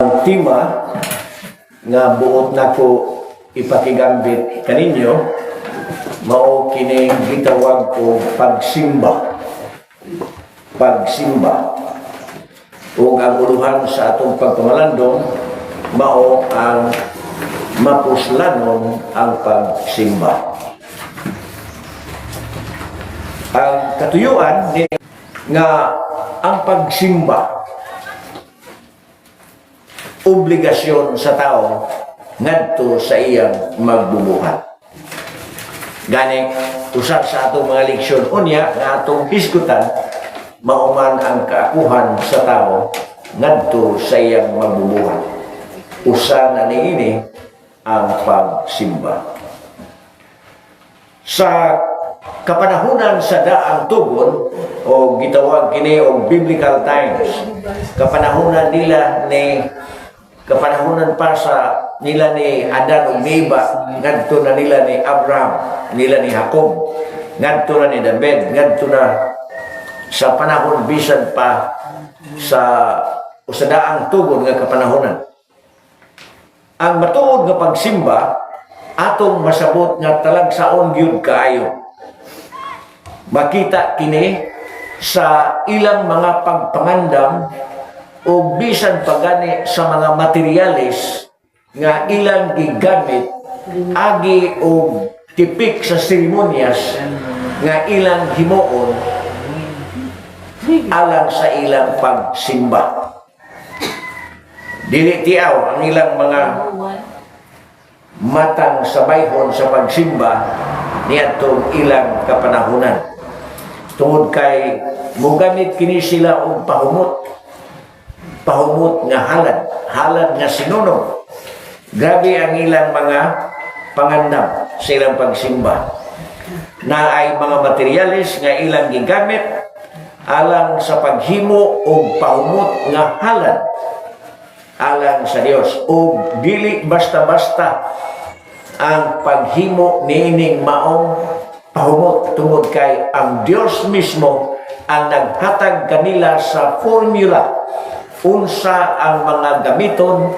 Ang tema nga buot na ko ipakigambit kaninyo mao kini gitawag ko pagsimba. Pagsimba. Ug ang uluhan sa atong pagpamalandong mao ang mapuslanon ang pagsimba. Ang katuyuan ni nga ang pagsimba obligasyon sa tao ngadto sa iyang magbubuhat. Gani usa sa atong mga leksyon unya nga atong diskutan mauman ang kaakuhan sa tao ngadto sa iyang magbubuhat. Usa na niini ang pagsimba. Sa kapanahunan sa daang tugon o gitawag kini og biblical times, kapanahunan nila ni kapanahunan pa sa nila ni Adan ug Eva, ngadto na nila ni Abraham, nila ni Jacob, ngadto na ni David, ngadto na sa panahon bisan pa sa usadaang tugon nga kapanahunan. Ang matuod nga pagsimba atong masabot nga talagsaon gyud kaayo. Makita kini sa ilang mga pagpangandam o bisan pagani sa mga materyales nga ilang gigamit agi o tipik sa seremonyas nga ilang himuon alang sa ilang pagsimba. Dili tiaw ang ilang mga matang sabayhon sa pagsimba niadtong ilang kapanahunan. Tungod kay mugamit kini sila og pahumot nga halad nga sinunog. Grabe ang ilang mga pangandam sa ilang pagsimba. Na ay mga materyales nga ilang gigamit alang sa paghimo og pahumot nga halad alang sa Dios. O dili basta-basta ang paghimo niining maong pahumot tungod kay ang Dios mismo ang naghatag kanila sa formula unsa ang mga gamiton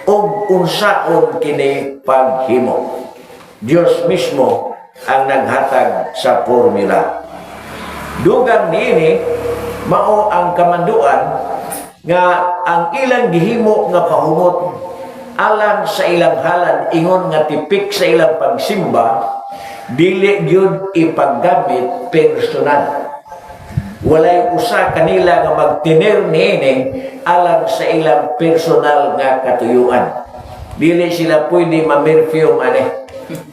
ug unsaon kini paghimo. Dios mismo ang naghatag sa formula. Dugang niini mao ang kamanduan nga ang ilang gihimo nga pahumot alang sa ilang halad ingon nga tipik sa ilang pagsimba dili gyud ipaggamit personal. Walay usa kanila nga magtiner niini alang sa ilang personal nga katuyuan. Dili sila pwede ma-perfume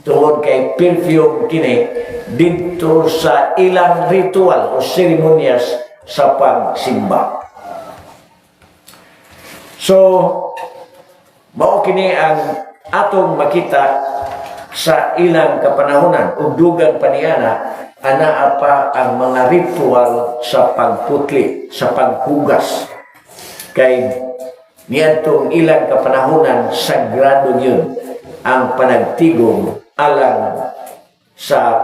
tungod kay perfume kini dito sa ilang ritual o seremonyas sa pagsimba. So, mao kini ang atong makita sa ilang kapanahunan ug dugang paniana anaa pa ang mga ritual sa pagputli, sa paghugas. Kay niadtong ilang kapanahunan sagrado yun ang panagtigom alang sa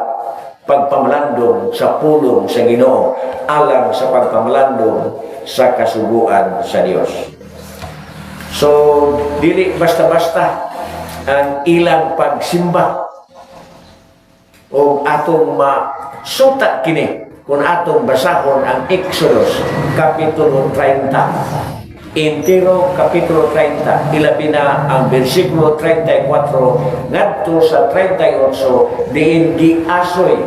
pagpamalandong sa pulong sa Ginoo, alang sa pagpamalandong sa kasuguan sa Dios. So, dili basta-basta ang ilang pagsimba o atong masuta kini kung atong basahon ang Exodus Kapitulo 30. Entero Kapitulo 30, ilabi na ang versikulo 34 ngadto sa 38 diin giasoy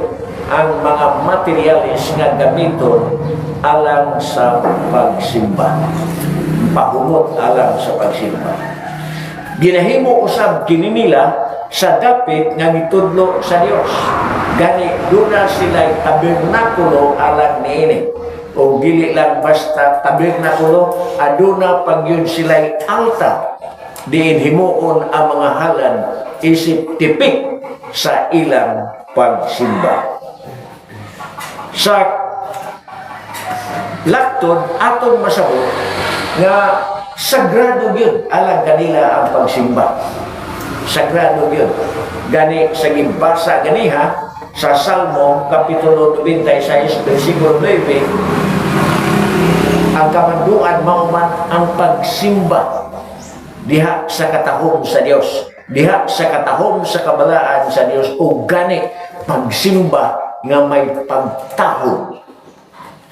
ang mga materyales nga gamiton alang sa pagsimba. Pahumot alang sa pagsimba. Ginahimo usab kini nila sa dapit nga gitudlo sa Dios. Gani duna sila tabernakulo alang niini. O dili lang basta tabernakulo, aduna pagyud sila altar. Diin himuon ang mga halad isip tipik sa ilang pagsimba. Sa laktod atong masabot nga sagrado gyud alang kanila ang pagsimba. Sagrado gyud. Gani sa gimbasa ganiha sa Salmo Kapitulo 96 versikulo 9 ang kamanduan mao man ang pagsimba diha sa katahom sa Dios, diha sa katahom sa kabalaan sa Dios, o gani pagsimba nga may pagtahom.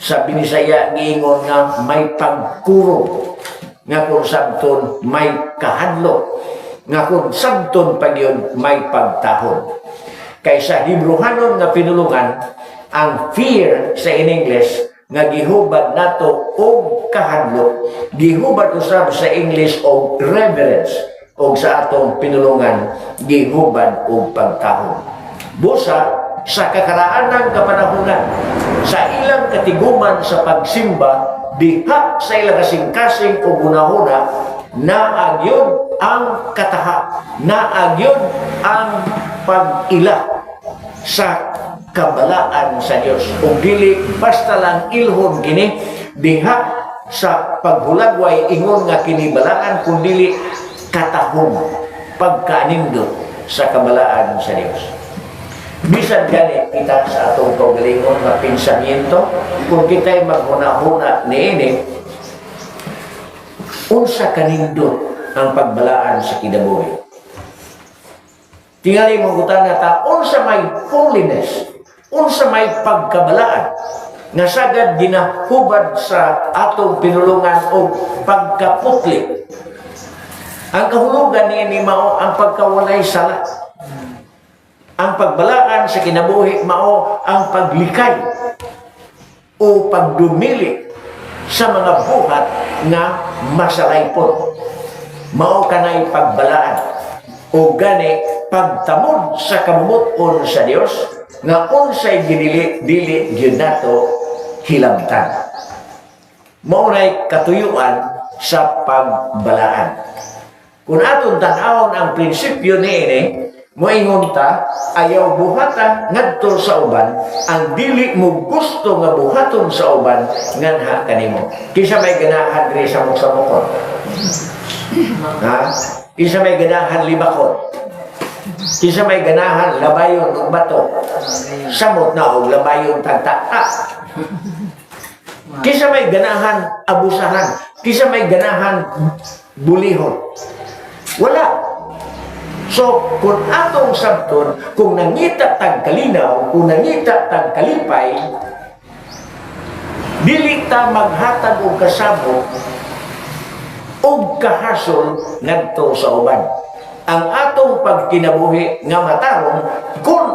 Sa Binisaya giingon nga may pagkuro, nga kung sabton may kahadlok, nga kung sabton pag yun may pagtahom. Kaysa Hebrewanon nga pinulungan, ang fear sa in English nga gihubad nato og kahadlok, gihubad usab sa English og reverence, og sa atong pinulungan gihubad og pagtahom. Busa sa kakaraanang kapanahunan, sa ilang katiguman sa pagsimba, diha sa ilang kasing-kasing o gunahuna, naagyon ang kataha, naagyon ang pag-ila sa kabalaan sa Dios. O dili basta lang ilhon kini, diha sa paghulagway ingon nga kinibalaan, kundi katahom, pagkaanindot sa kabalaan sa Dios. Bisan gani kita sa atong kaugalingon na pensamiento, kung kita'y maghuna-huna niini, unsa kanindot ang pagbalaan sa kinabuhi. Tingali mong gutan nga ta, unsa may holiness, unsa may pagkabalaan, nga sagad ginahubad sa atong pinulungan o pagkaputli. Ang kahulugan niini mao ang pagkawalay sala. Ang pagbalaan sa kinabuhi mao ang paglikay o pagdumili sa mga buhat nga masalaypon. Mao kanay pagbalaan o gani pagtamod sa kamumuton sa Dios nga unsay ginili-dili gyud nato hilabtan. Mao nay katuyuan sa pagbalaan. Kung aton tan-awon ang prinsipyo niini, moingon ta, ayaw buhatan ngadto sa uban, ang dili mo gusto nga buhaton sa uban nganha kanimo. Kisa may ganahan diri sa mukon. Ha? Kisa may ganahan libakon. Kisa may ganahan labayon og bato. Samot na og labayon tagtaa. Kisa may ganahan abusahan. Kisa may ganahan bulihon. Wala. So, kung atong sabton, kung nangita tag kalinaw, kung nangita tag kalipay, dili ta maghatag og kasabot og kahasol ngadto sa uban. Ang atong pagkinabuhi nga matarong kung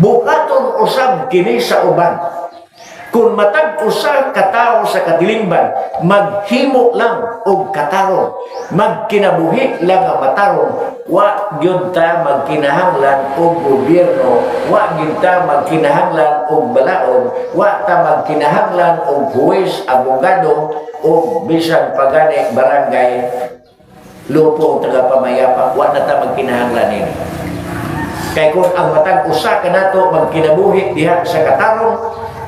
buhaton usab kini sa uban. Kung matag usa ka tawo sa katilingban, maghimo lang og katarong, magkinabuhi lang nga matarong, wa gyud ta magkinahanglan og gobyerno, wa gyud ta magkinahanglan og balaod, wa ta magkinahanglan og huwes, abogado o bisan pagani barangay lupong tagapamayapa, wa na ta magkinahanglan ini. Kay kung ang matag usa ka nato magkinabuhi diha sa katarong,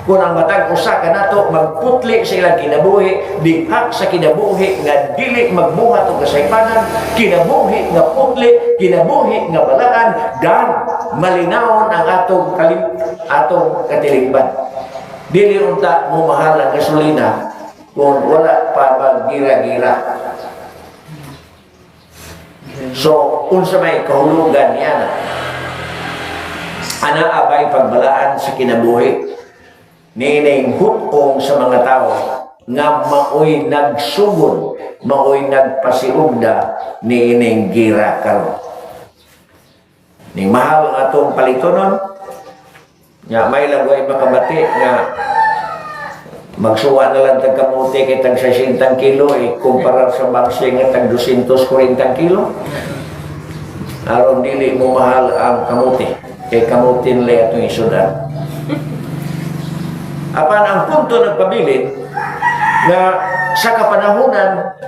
kung ang matag usa ka nato magputli sa ilang kinabuhi, diha sa kinabuhi nga dili magbuhat og kasaypanan, kinabuhi nga putli, kinabuhi nga balaan, dan malinawon ang atong katilingban. Dili unta mo mahal ang gasolina kung wala pa maggira-gira. So, unsa may kahulugan niya ana abay pagbalaan sa kinabuhi, nining hutong sa mga tao nga maoy nagsugod, maoy nagpasiugda nining gira karon. Ning mahal ang atong palitonon, nga may lagway makabati nga magsuwa na lang tag kamote kay tag 60 kilo kumpara sa bangsi nga tag 240 kilo. Aron dili mo mahal ang kamote kay kamote nila atong isudan. Apan ang punto nagpabilin nga sa kapanahunan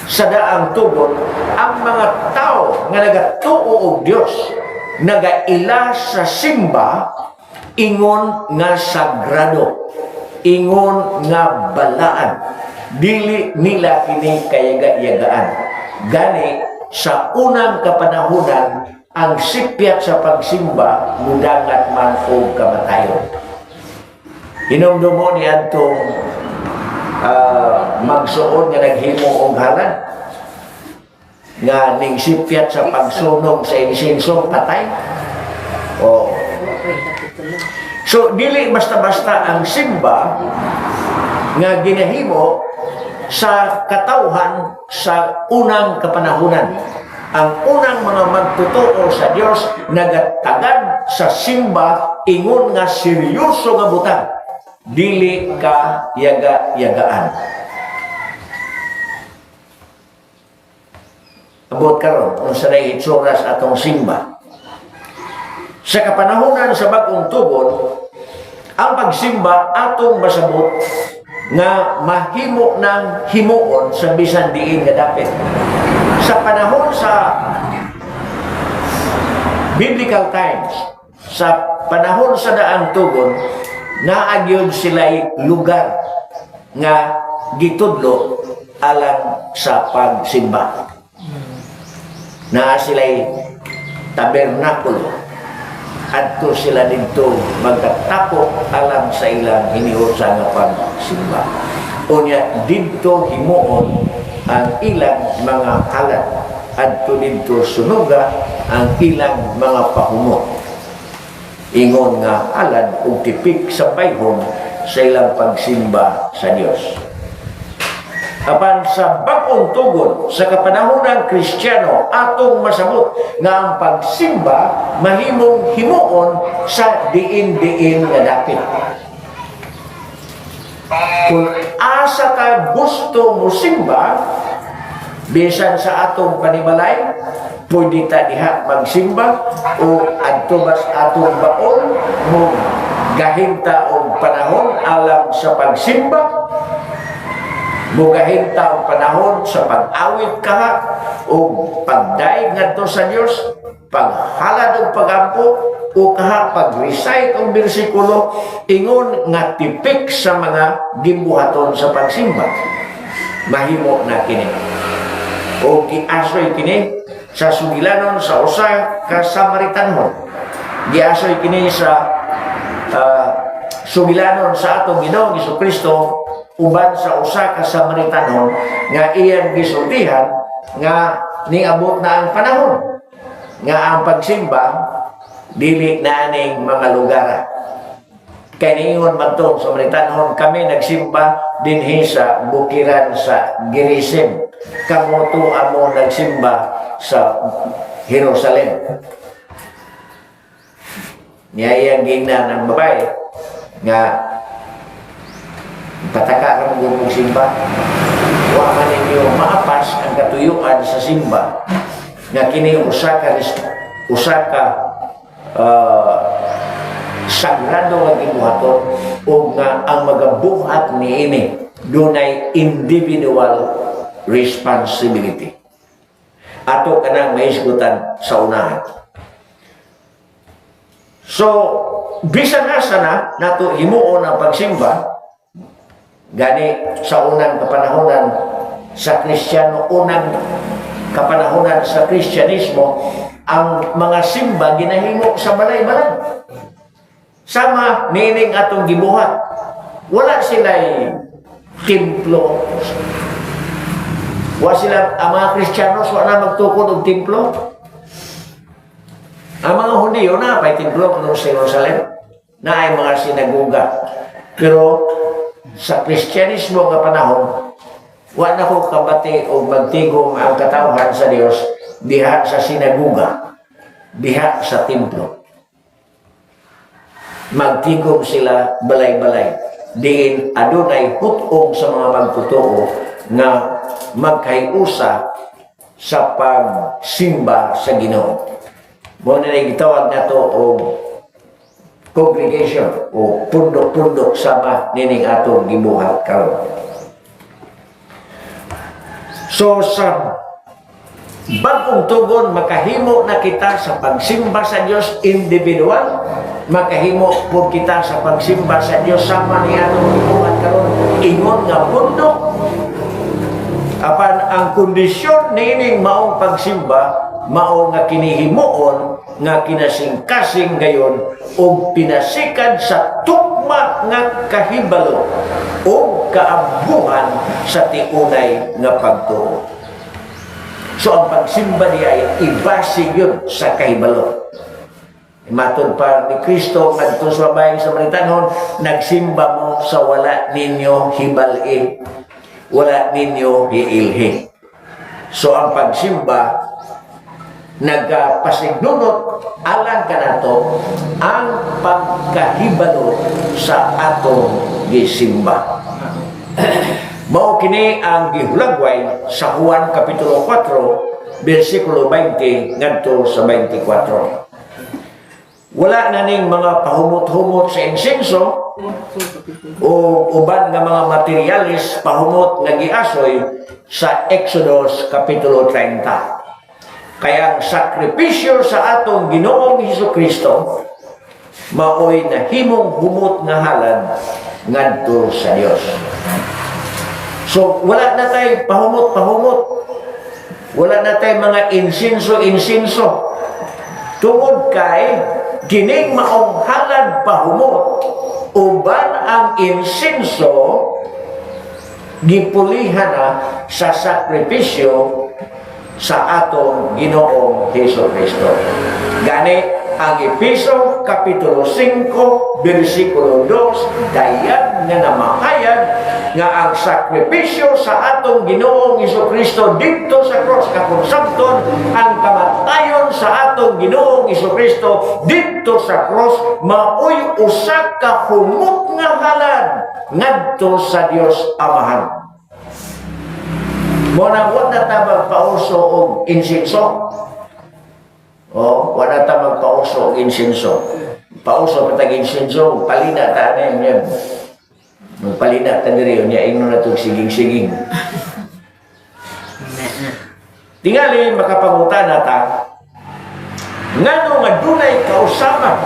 sa daang tugon, ang mga tao nga nagatuo og Dios, nagaila sa simba, ingon nga sagrado, ingon nga balaan, dili nila kini kayaga-yagaan. Gani sa unang kapanahunan, ang sipyat sa pagsimba mudangat man og kamatayon. Hinumdumo ni atong magsuon nga naghimo og halad. nga ning sipyat sa pagsunog sa insenso patay. O so dili basta-basta ang simba nga ginahimo sa katawhan sa unang kapanahunan. Ang unang mga magtutuo sa Dios nagatagad sa simba ingon nga seryoso nga butang, dili ka yaga-yagaan. Abot karon unsa na itsura sa atong simba. Sa kapanahunan sa bag-ong tugon, ang pagsimba atong masabot nga mahimo ng himuon sa bisan diin nga dapit. Sa panahon sa biblical times, sa panahon sa daang tugon, naagyod sila'y lugar nga gitudlo alang sa pagsimba. Naa sila'y tabernakulo. Adto sila dito magtatapok alam sa ilang hiniusa nga pagsimba. Unya dito himuon ang ilang mga halat. Adto dito sunuga ang ilang mga pahumo. Ingon nga halad ug tipik sa payhon sa ilang pagsimba sa Dios. Apan sa bag-ong tugon sa kapanahonang Kristiyano atong masabot nga ang pagsimba mahimong himuon sa diin-diin nga dapit. Kung asa ka gusto mo simba bisan sa atong panimalay, pwede ta diha magsimba o adto bas atong baon mo gahinta og panahon alam sa pagsimba. Mugahinta ang panahon sa pag-awit ka o pagdaig ngadto sa Dios, paghalad og pagampo o kaha pag-recite og bersikulo ingon nga tipik sa mga gimbuhaton sa pagsimba. Mahimo na kini. O giasoy kini sa sugilanon sa usa ka Samaritanhon. Giasoy kini sa sugilanon sa atong Ginoong Jesucristo uban sa usa ka Samaritanhon nga iyang gisultihan nga niabot na ang panahon nga ang pagsimba dili na aning mga lugar. Kay niingon man to Samaritanhon, kami nagsimba dinhi sa bukiran sa Gerizim. Kamo to amo nagsimba sa Jerusalem. Niya iyang gingnan ang babae nga pataka ka mong simba. Wa man ninyo maapas ang katuyuan sa simba nga kini usa ka sagrado nga gibuhaton o nga ang magabuhat niini dunay individual responsibility. Ato kanang mahisgutan sa unahan. So bisan asa na nato himuon ang pagsimba gani sa unang kapanahonan sa Kristiyano, unang kapanahonan sa Kristyanismo, ang mga simba ginahimo sa balay-balay. Sama nining atong gibuhat. Wala sila'y templo. Wala sila, ang mga Kristyanos wala magtukod og templo. Ang mga Hudiyo na pa'y templo ng Jerusalem na ay mga sinagoga. Pero sa Kristyanismo nga panahon, wala ko kabati o magtigom ang katawhan sa Dios diha sa sinagoga, diha sa templo. Magtigom sila balay-balay. Diin adunay hutong sa mga magtutuo nga magkayusa sa pagsimba sa Ginoo. Mo na gitawag nato og congregation o pundok-pundok sama nining atong gibuhat karon. So sa bagong tugon makahimo na kita sa pagsimba sa Dios individual, makahimo po kita sa pagsimba sa Dios sama ni atong gibuhat karon ingon nga pundok. Apan ang kondisyon nining maong pagsimba mao nga kinihimuon nga kinasing-kasing gayon o pinasikan sa tukma nga kahibalo o kaabuhan sa tiunay nga pagtuo. So So ang pagsimba niya ay ibasig yun sa kahibalo. Matod pa ni Kristo ngadto sa babayeng Samaritanon, nagsimba mo sa wala ninyo hibal-i, wala ninyo hiilhi. So ang pagsimba nagpasignunot alang kanato ang pagkahibalo sa atong gisimba. Mao kini ang gihulagway sa Juan kapitulo 4 bersikulo 20 ngadto sa 24. Wala na ning mga pahumot-humot sa insenso o uban nga mga materialis pahumot nga giasoy sa Exodus kapitulo 30. Kaya ang sakripisyo sa atong Ginoong Hesukristo maoy nahimong humot nga halad ngadto sa Dios. So wala na tay pahumot-pahumot. Wala na tay mga insenso-insenso. Tungod kay kining maong halad pahumot uban ang insenso gipulihan na sa sakripisyo sa atong Ginoong Hesukristo. Gani ang Efeso kapitulo 5 bersikulo 2 dayag nga namahayag nga ang sakripisyo sa atong Ginoong Hesukristo dito sa cross kapunsabton, ang kamatayon sa atong Ginoong Hesukristo dito sa cross maoy usa ka humot nga halad ngadto sa Dios Amahan. Muna wala ta magpauso og insenso. Wala ta magpauso og insenso. Pauso patag insenso, palina ta na yan. Magpalina ta diri unya ingnon na tug siging-siging. Tingali makapangutan ta. Ngano nga dunay kausaban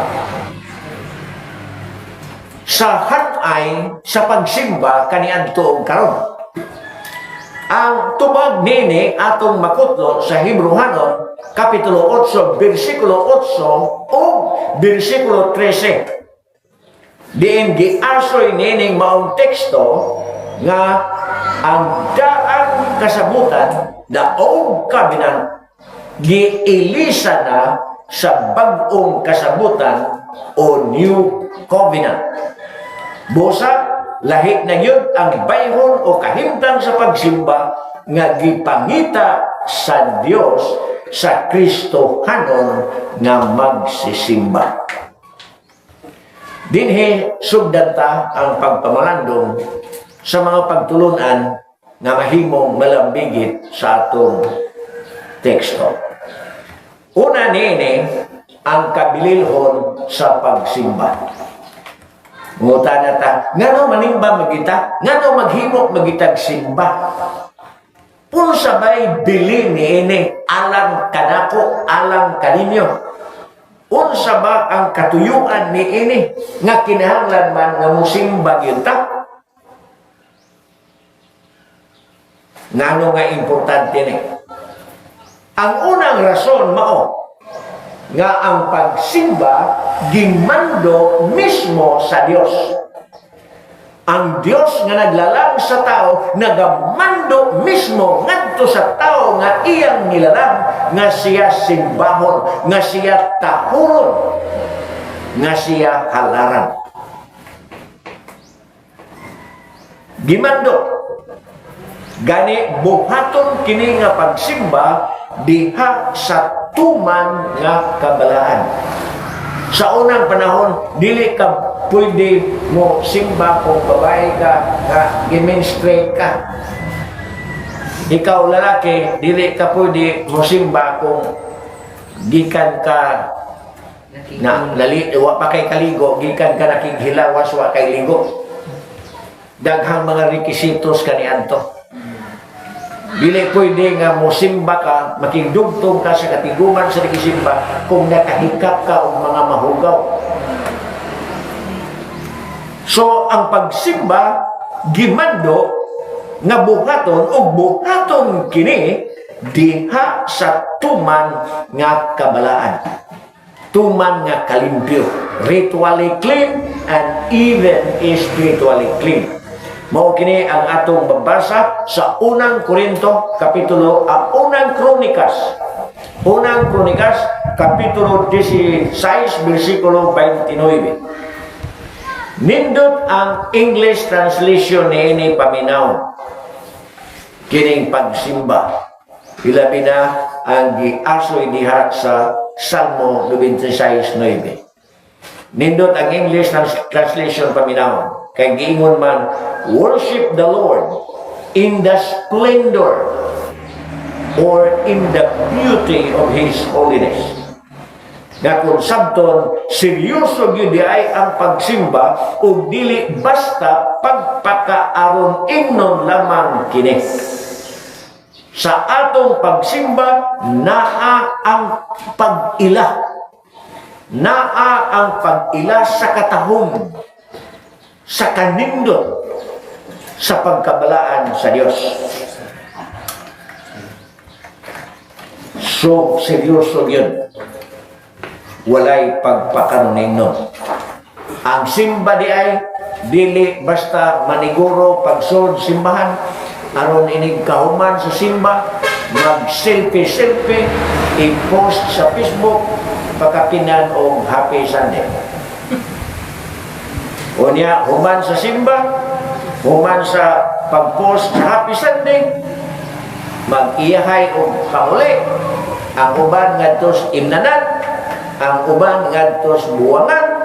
sa hatay sa pagsimba kaniadto karon. Ang tubag nini atong makutlo sa Hebrehanon kapitulo 8 bersikulo 8 o bersikulo 13. Diin giasoy nining maong teksto nga ang daang kasabutan da Old Covenant giilisa na sa bag-ong kasabutan o New Covenant. Busa lahi na yun ang bayhon o kahimtang sa pagsimba nga gipangita sa Dios sa Kristohanon nga magsisimba. Dinhi sugdanta ang pagpamalandong sa mga pagtulunan nga mahimong malambigit sa atong teksto. Una nini ang kabililhon sa pagsimba. Nguta na ta, ngano manimba magita, ngano maghimok magitag simba. Puno sabay bili ni ini, alang kanako, alang kaninyo. Unsa ba ang katuyuan ni ini, nga kinahanglan man nga musimba yun ta? Ngano nga importante ni? Ang unang rason mao, nga ang pagsimba gimando mismo sa Dios. Ang Dios nga naglalang sa tao nagamando mismo ngadto sa tao nga iyang nilalang nga siya simbahon, nga siya tahuron, nga siya halaran. Gimando gani buhaton kini nga pagsimba diha sa tuman nga kabalaan. Sa unang panahon, dili ka pwede mo simba kung babae ka, gimenstruate ka. Ikaw lalaki, dili ka pwede mo simba kung gikan ka wa pa kay kaligo, gikan ka nakighilawas wa kay ligo. Daghang mga requisitos kaniadto. Dili pwede nga mo simba ka, makigdugtong ka sa katiguman sa nagisimba kung nakahikap ka og mga mahugaw. So, ang pagsimba, gimando nga buhaton o buhaton kini diha sa tuman nga kabalaan. Tuman nga kalimpyo. Ritually clean and even spiritually clean. Mao kini ang atong mabasa sa unang Korinto kapitulo unang Kronikas kapitulo 16 bersikulo 29. Nindot ang English translation niini paminaw kining pagsimba. Ilabi na ang giasoy diha sa Salmo 96:9. Nindot ang English translation paminaw. Kay giingon man, worship the Lord in the splendor or in the beauty of His holiness. Nga kung sabton, seryoso gyud ay ang pagsimba ug dili basta pagpakaaron ingnon lamang kini. Sa atong pagsimba, naa ang pag-ila. Naa ang pag-ila sa katahom, sa kanindot, sa pagkabalaan sa Dios. So, seryoso yun. Walay pagpakanunin nun. Ang simba di ay dili basta maniguro pagsod simbahan aron inig kahuman sa simba, mag-selfie, i-post sa Facebook, pagkapinan o Happy Sunday. O niya, human sa simba, human sa pag-post sa Happy Sunday, mag-iyahay o kauli. Ang uban ngadtos imnanan, ang uban ngadtos buwangan,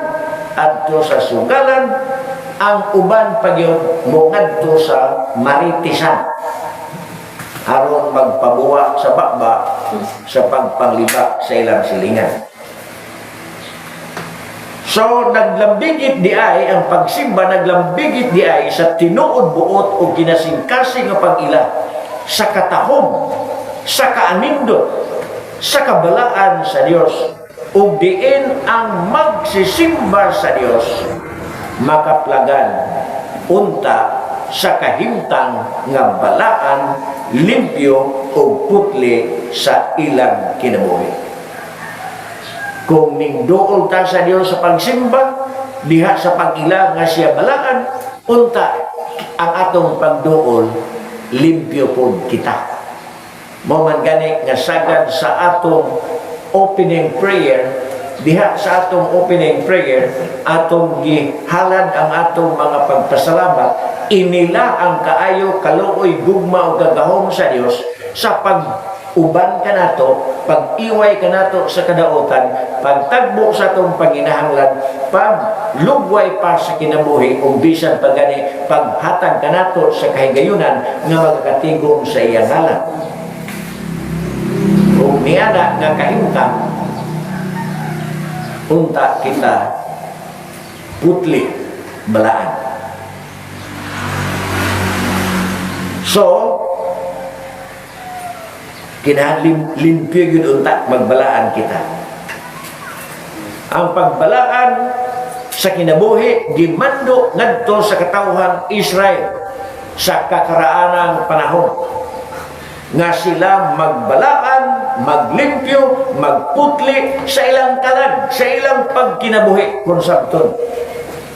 adto sa sugalan, ang uban pagyod mo ngadto sa maritisan. Aron magpabuwa sa bakba sa pagpangliba sa ilang silingan. So, naglambigit di ay, ang pagsimba naglambigit di ay sa tinuod buot o kinasingkasing nga pag-ila, sa katahom, sa kaanindot, sa kabalaan sa Dios, ug diin ang magsisimba sa Dios, makaplagan, unta, sa kahimtang nga balaan, limpyo o putli sa ilang kinabuhi. Kung ningduol ta sa Dios sa pagsimba, diha sa pag-ila nga siya balaan, unta ang atong pagduol, limpyo pod kita. Mo man gani nga sagad sa atong opening prayer, diha sa atong opening prayer, atong gihalad ang atong mga pagpasalamat, inila ang kaayo, kaluoy, gugma o gagahom sa Dios sa pag-uban ka nato, pag-iway ka nato sa kadautan, pagtagbo sa atong panginahanglan, paglugway pa sa kinabuhi, o bisan pagani, paghatag ka nato sa kahigayunan nga magakatigom sa iyang ngalan. Kung niyada nga kahimtang, unta kita putli balaan. So, kinahanglan limpyo yun unta magbalaan kita. Ang pagbalaan sa kinabuhi gimando ngadto sa katawhang Israel sa kakaraanang panahon nga sila magbalaan, maglimpyo, magputli sa ilang kalag, sa ilang pagkinabuhi kung sabton.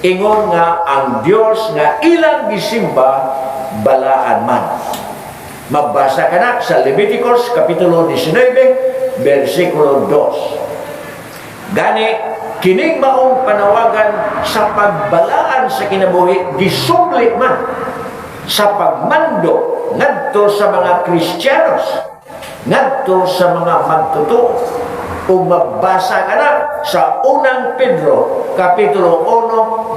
Ingon nga ang Dios nga ilang gisimba balaan man. Mabasa ka na sa Leviticus kapitulo 19 bersikulo 2. Gani kining maong panawagan sa pagbalaan sa kinabuhi gisubli man sa pagmando ngadto sa mga Kristiyanos, ngadto sa mga magtutuo. Kung mabasa ka na sa unang Pedro kapitulo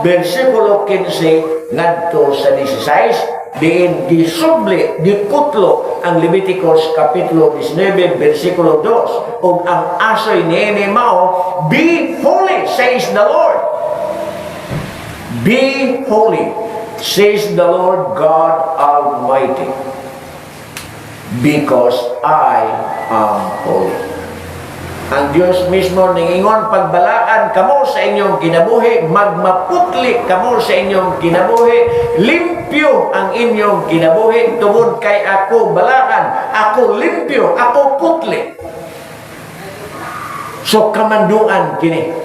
1 bersikulo 15 ngadto sa 16, diin gisubli, giputlo ang Leviticus kapitulo 19 bersikulo 2, ug ang asoy niini mao, be holy says the Lord. Be holy says the Lord God Almighty, because I am holy. Ang Diyos mismo ningingon, pagbalaan kamo sa inyong kinabuhi, magmaputli kamo sa inyong kinabuhi, limpyo ang inyong kinabuhi, tungod kay ako balaan, ako limpyo, ako putli. So kamanduan kini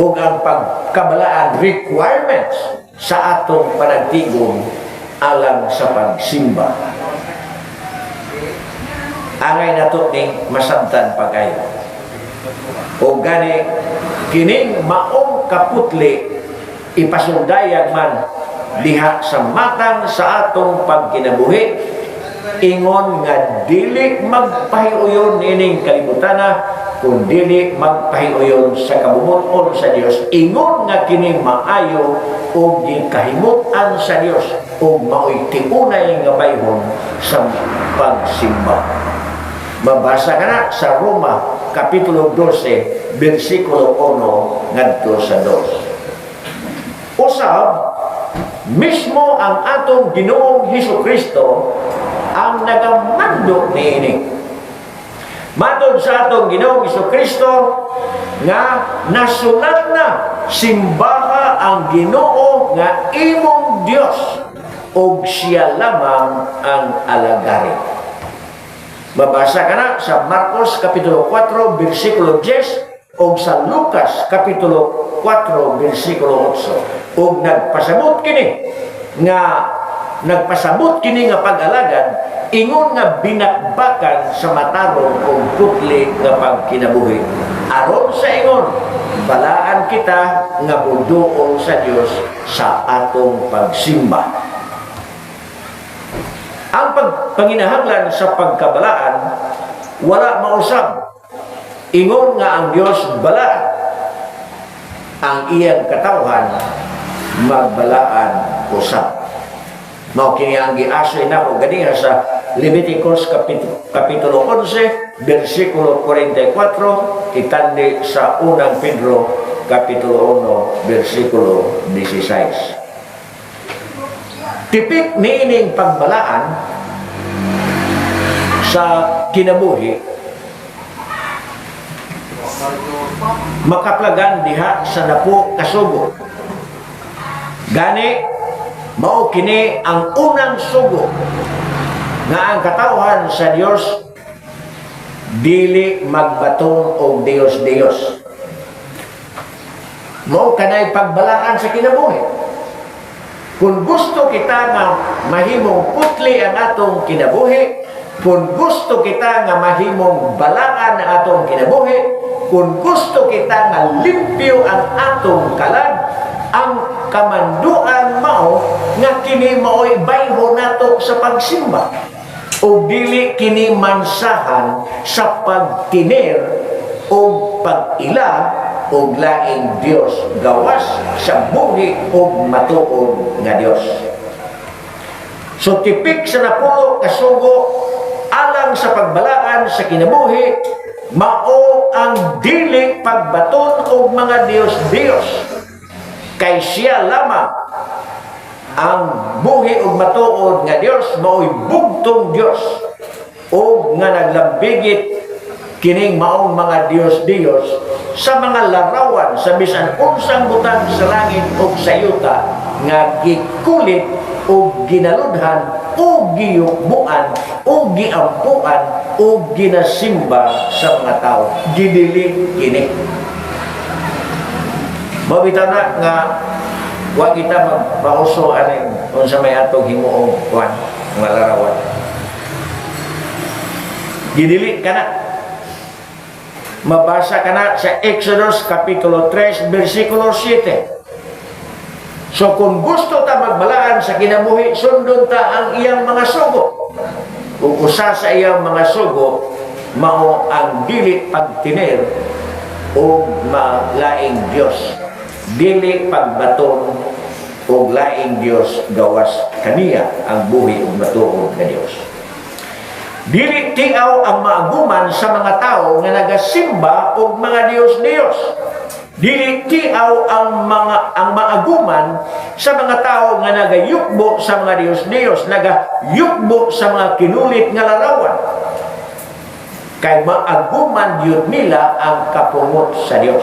ug ang pagkabalaan requirements sa atong panagtigom alang sa pagsimba. Angay nato ning masabtan pa kayo. O gani kining maong kaputli ipasundayag man diha sa matang sa atong pagkinabuhi, ingon nga dili magpahiuyon ining kalibutana kung dili magpahiuyon sa kabumuton sa Dios. Ingon nga kini maayo o gikahimutan sa Dios o maoy tiunay nga bayhon sa pagsimba. Mabasa ka na sa Roma Kapitulo 12 versikulo 1 ngadto sa 2. Usab mismo ang atong Ginoong Hesukristo ang nagamando niini. Matod sa atong Ginoong Hesukristo nga nasulat na, simbaha ang Ginoo nga imong Dios ug siya lamang ang alagari. Mabasa ka na sa Marcos Kapitulo 4 versikulo 10 o sa Lucas Kapitulo 4 versikulo 8. Ug nagpasabot kini nga pag-alagad, ingon nga binakbakan sa matarong o putli nga pagkinabuhi. Aron sa ingon, balaan kita nga buduol sa Dios sa atong pagsimba. Ang panginahanglan sa pagkabalaan wala mausab. Ingon nga ang Dios balaan, ang iyang katawhan magbalaan usab. Mao kini ang giasoy nako ganiha sa Leviticus Kapitulo 11 versikulo 44 itandi sa unang Pedro Kapitulo 1 versikulo 16. Tipik niining pagbalaan sa kinabuhi makaplagan diha sa napo kasugo. Gani mao kini ang unang sugo nga ang katawhan sa Dios dili magbaton og Dios. Mao kanay pagbalaan sa kinabuhi. Kung gusto kita nga mahimong putli ang atong kinabuhi, kung gusto kita nga mahimong balaan ang atong kinabuhi, kung gusto kita nga limpyo ang atong kalag, ang kamanduan mao nga kini mao'y bayho nato sa pagsimba o dili kini mansahan sa pagtiner o pag-ila og laing Dios gawas sa buhi og matuod nga Dios. So tipik sa napulo kasugo alang sa pagbalaan sa kinabuhi mao ang dili pagbaton og mga Dios kay siya lamang ang buhi og matuod nga Dios mao'y bugtong Dios o nga naglambigit kining maong mga Dios sa mga larawan sa bisan unsang butang sa langit o sa yuta nga gikulit o ginaludhan o giyukbuan o giampuan o ginasimba sa mga tao. Gidili kini. Mabitaw na nga wa kita magpauso aning unsa may atong himuong kuan nga larawan. Gidili kana. Mabasa ka na sa Exodus Kapitulo 3 versikulo 7. So kung gusto ta magbalaan sa kinabuhi, sundon ta ang iyang mga sugo. Kung usa sa iyang mga sugo mao ang dili pagtiner o malaing Dios, dili pagbaton o laing Dios gawas kaniya ang buhi ug matuod nga Dios. Dili tiaw ang maaguman sa mga tao nga nagasimba og mga Dios. Dili tiaw ang maaguman sa mga tao nga nagayukbo sa mga Dios, nagayukbo sa mga kinulit nga larawan. Kay maaguman yun nila ang kapungot sa Dios.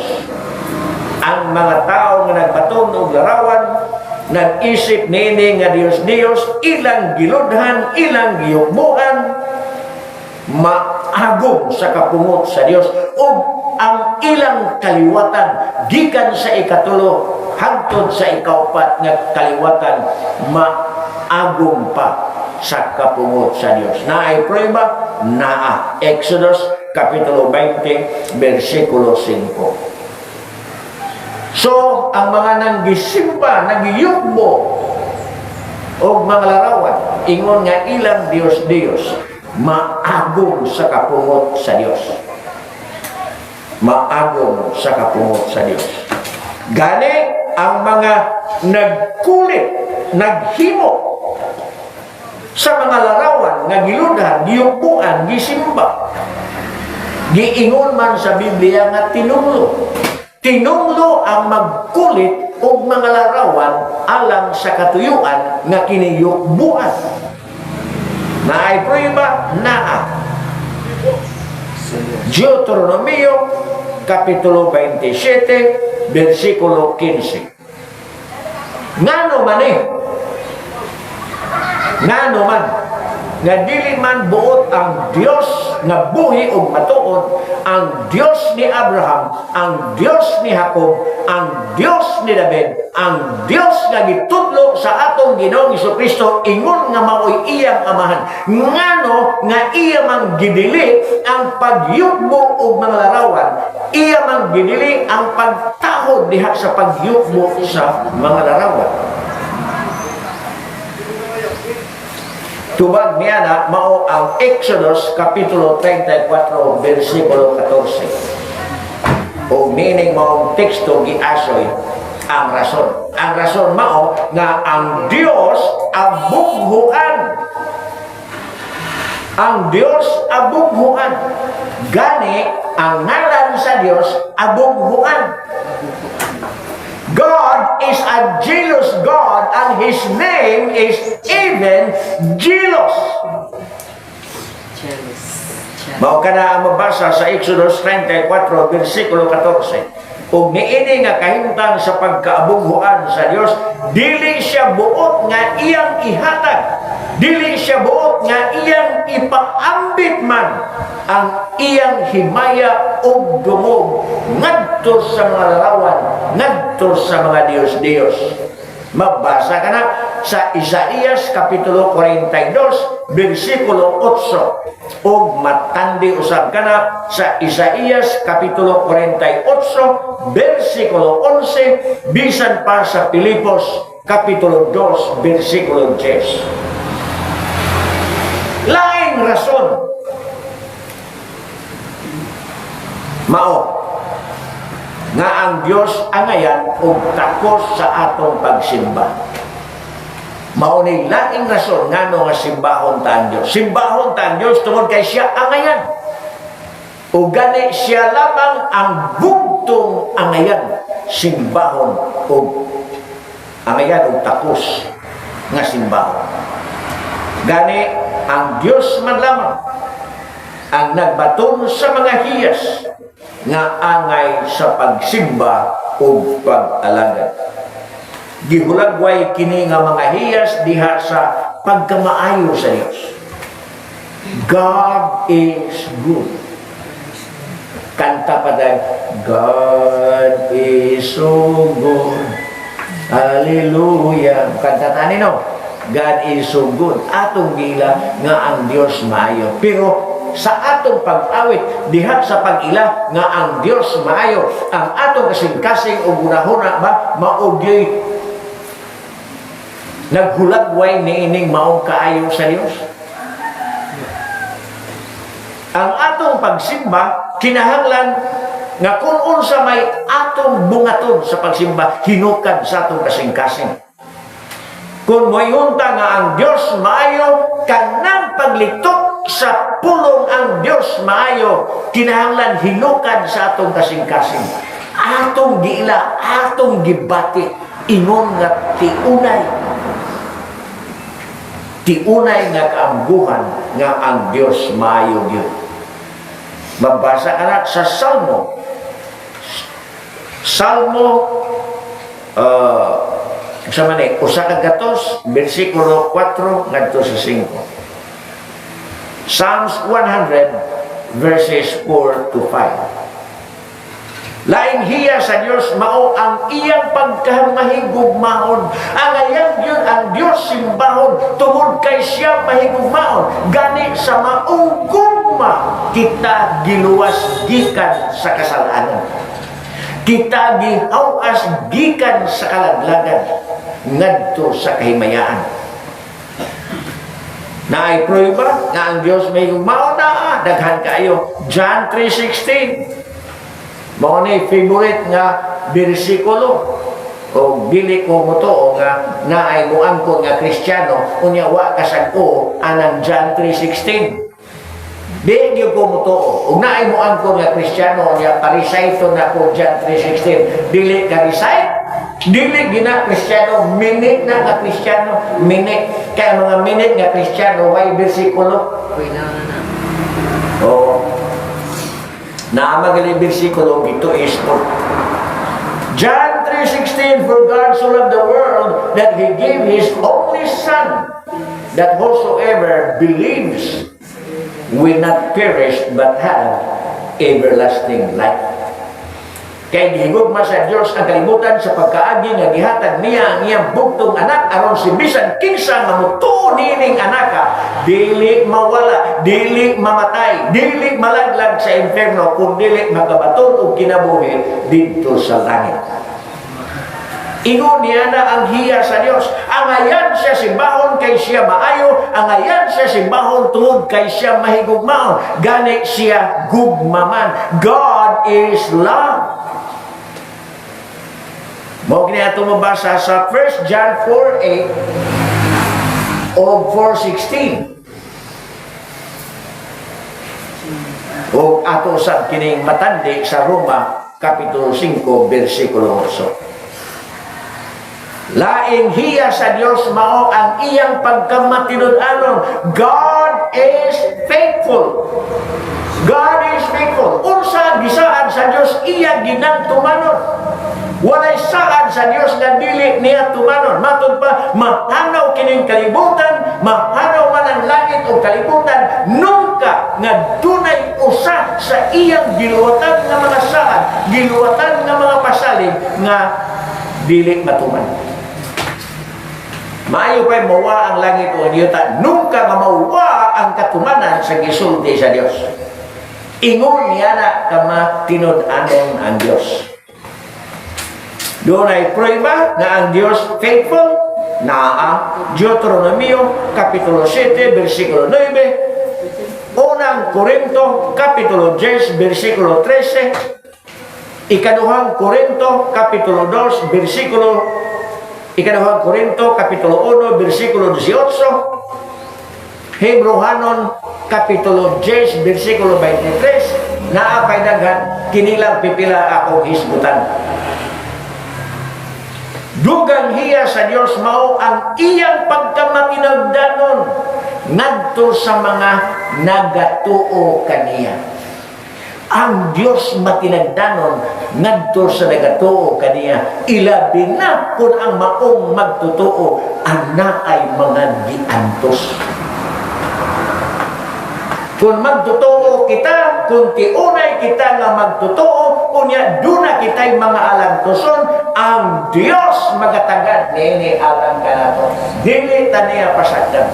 Ang mga tao nga nagbaton og larawan, nag-isip nini nga Dios, ilang giludhan, ilang giyukbuan, maagom sa kapungot sa Dios o ang ilang kaliwatan gikan sa ikatulo hangtod sa ikaupat nga kaliwatan maagom pa sa kapungot sa Dios. Naay prueba? Naa. Exodus Kapitulo 20, versikulo 5. So, ang mga nanggisimba, nagiyugbo, o mga larawan, ingon nga ilang Diyos, maagom sa kapungot sa Dios. Maagom sa kapungot sa Dios. Gani, ang mga nagkulit, naghimo, sa mga larawan, nga giludan, giyugbuan, gisimba, giingon man sa Biblia nga tinunglo. Tinunglo ang magkulit o mga larawan alang sa katuyuan nga kiniyukbuan. Naay prueba? Naa. Deuteronomio, Kapitulo 27, versikulo 15. Ngano man Ngano man nga dili man buot ang Dios nga buhi ug matuod, ang Dios ni Abraham, ang Dios ni Jacob, ang Dios ni David, ang Dios nga gitudlo sa atong Ginoong Jesucristo, ingon nga maoy iyang amahan. Ngano nga iya man gidili ang pagyukbo ug mga larawan, iya man gidili ang pagtahod diha sa pagyukbo sa mga larawan. Tubag niya na mao ang Exodus Kapitulo 34, versikulo 14. O meaning maong teksto giasoy ang rason. Ang rason mao nga ang Dios abughuan. Ang Dios abughuan. Gani ang ngalan sa Dios abughuan. God is a jealous God and His name is even jealous. Mao kana ang mabasa sa Exodus 34, versikulo 14. Ug niini nga kahimtang sa pagkaabughuan sa Dios, dili siya buot nga iyang ihatag, dili siya buot nga iyang ipaambit man ang iyang himaya ug dungog ngadto sa mga larawan, ngadto sa mga Dios-Dios. Mabasa ka na sa Isaías Kapitulo 42, versikulo 8. O matandi usab ka na sa Isaías Kapitulo 48, versikulo 11, bisan pa sa Pilipos Kapitulo 2, versikulo 10. Laing rason mao nga ang Dios angayan ug takos sa atong pagsimba. Mao ni laing rason ngano nga simbahon ta ang Dios. Simbahon ta ang Dios tungod kay siya angayan. Ug gani siya lamang ang bugtong angayan, simbahon ug angayan ug takos nga simbahon. Gani ang Dios man lamang ang nagbaton sa mga hiyas nga angay sa pagsimba o pag-alagad. Gihulagway kini nga mga hiyas diha sa pagkamaayo sa Dios. God is good. Kanta pa dahil, God is so good. Hallelujah. Kanta tani no? God is so good. Atong gila nga ang Dios maayo. Pero sa atong pag-awit diha sa pag-ila nga ang Dios maayo, ang atong kasing-kasing o gunahuna ba maugyoy naghulagway niining maong kaayo sa Dios. Ang atong pagsimba kinahanglan nga kung unsa may atong bungaton sa pagsimba hinukad sa atong kasing-kasing. Kung moyunta nga ang Dios maayo, kanang paglitok sa pulong ang Dios maayo, kinahanglan hinukad sa atong kasing-kasing. Atong giila, atong gibati, ingon nga tiunay. Tiunay nga kaamguhan nga ang Dios maayo gyud. Mabasa ka na sa Salmo. Salmo sa mani, usa ka gatos, versikulo 4 ngadto sa 5. Psalms 100 verses 4 to 5. Laing hiya sa Dios mao ang iyang pagkamahigugmaon. Angayang yun ang Dios simbahon tungod kay siya mahigugmaon. Gani sa maong gugma kita giluwas gikan sa kasalanan. Kita gihawas gikan sa kalaglagan ngadto sa kahimayaan. Naay prueba nga ang Dios mahigugmaon na daghan kayo. John 3:16. Mao ni favorite nga bersikulo o dili ko mo to nga naay mo angkon nga Kristiyano unya wa kasag-o anang John 3:16. Di gyud ko mo to ug naay mo angkon nga Kristiyano unya parisayto na ko John 3:16. Dili ka recite, dili gina Kristiyano, minute na nga Kristiyano, minute kay mga minute nga Kristiyano way bersikulo. Oo. Naamagali bersikulo ito is John 3:16, for God so loved the world that He gave His only Son, that whosoever believes will not perish but have everlasting life. Kay gihigugma sa Dios ang kalibutan sa pagkaagi nga gihatag niya ang iyang bugtong anak aron si bisan kinsa nga mutuo nining anaka dili mawala, dili mamatay, dili malaglag sa inferno kun dili magabaton og kinabuhi didto sa langit. Ingon niya na ang hiya sa Dios. Angayan siya simbahon kay siya maayo, angayan siya simbahon tungod kay siya mahigugmaon. Gani siya gugmaman. God is love. Mo kini ato mabasa sa 1 John 4:8 o 4:16. O ato sa kining matandi sa Roma kapitulo 5 bersikulo 8. Laing hiya sa Dios mao ang iyang pagkamatinud-anon. God is faithful. God is faithful. Unsa gisaad sa Dios iya ginang tumanon. Walay saad sa Dios nga dili niya tumanon. Matod pa, mahanaw kining kalibutan, mahanaw man ang langit o kalibutan, nungka nga dunay usa sa iyang giluwatan nga mga saad, giluwatan nga mga pasalig nga dili matuman. Maayo pa'y mawa ang langit o niyutan, nungka nga mawa ang katumanan sa gisulti sa Dios. Ingon niya na kama tinud-anon ang Dios. Doon ay prueba na ang Diyos faithful na ang Deuteronomio kapitulo 7 bersikulo 9, unang Korinto kapitulo 10 bersikulo 13, ikaduhang Korinto kapitulo 2 bersikulo ikaduhang Korinto kapitulo 1 bersikulo 18, Hebrehanon kapitulo 10 bersikulo 23, naapay daghan kinilang pipila akong hisgutan. Dugang hiya sa Dios mao ang iyang pagkamatinagdanon ngadto sa mga nagatuo kaniya. Ang Dios matinagdanon ngadto sa nagatuo kaniya, ilabi na kun ang maong magtutuo ana ay mga giantos. Kung magtutuo kita, kung tiunay kita nga magtutuo, kunya duna kita'y mga alantoson, ang Dios magatagad nini alang ka na to. Dili taniya pasagdan.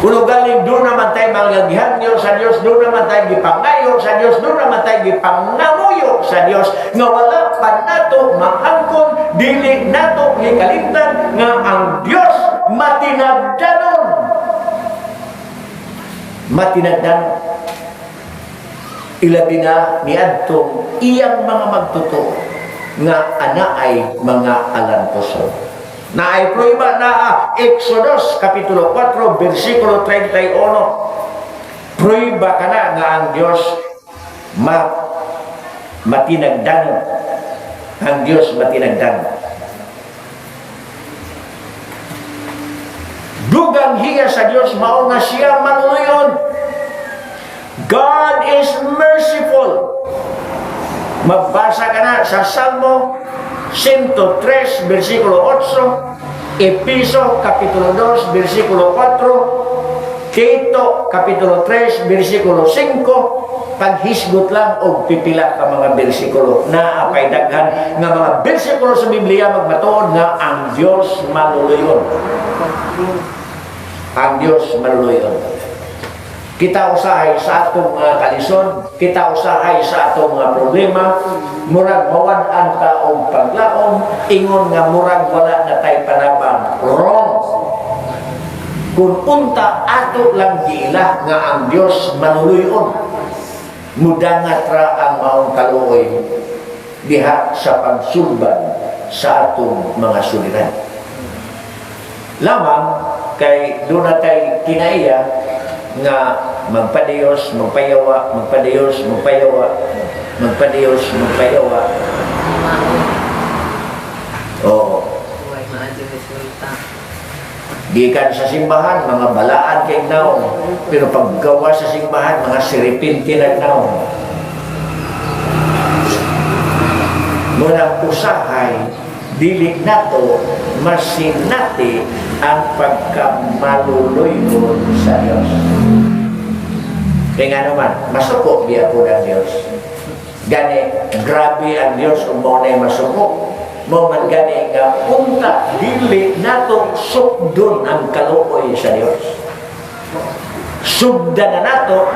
Kung galing doon naman tayo magagihangyo sa Diyos, doon naman tayo gipangayo sa Diyos, doon naman tayo gipangamuyo sa Diyos, nga wala pa nato maangkon, dili nato hikalimtan, nga ang Diyos matinagdanon. Matinagdan ilabi na niadtong iyang mga magtuto nga ana ay mga alantoson. Na ay prueba na Exodus kapitulo 4 bersikulo 31. Prueba ka na nga ang Diyos matinagdan. Ang Diyos matinagdan. Dugang hiya sa Diyos mao nga siya manuyon. God is merciful. Magbasa ka na sa Salmo 103 bersikulo 8, Episo kapitulo 2 bersikulo 4, Tito, Kapitulo 3, versikulo 5, paghisgot lang o pipila ka mga bersikulo na apay daghan nga mga bersikulo sa Biblia magmatuod nga ang Dios maluluyon. Ang Dios maluluyon. Kita usahay sa atong mga kalisod, kita usahay sa atong mga problema, murag mawad-an ta og paglaom, ingon nga murag wala na tay panabang. Wrong. Kung unta ato lang gila nga ang Dios manuluyon, mudangat ra ang maong kaluoy diha sa pagsulbad sa atong mga suliran. Lamang kay doon na tayo kinaiya nga magpadiyos, magpayawa, magpadiyos, magpayawa, magpadiyos, magpayawa. Oo. Gikan sa simbahan, mga balaan kay naon. Pero paggawa sa simbahan, mga siripin tinagnaon. Muna usahay, dili nato masinati ang pagkamaluluyon sa Diyos. Kaya nga naman, masuko biya po ng Diyos. Gani, grabe ang Diyos kung mo na masuko. Mo man gani nga punta, dili nato sugdon ang kaluoy sa Diyos. Sugdan na nato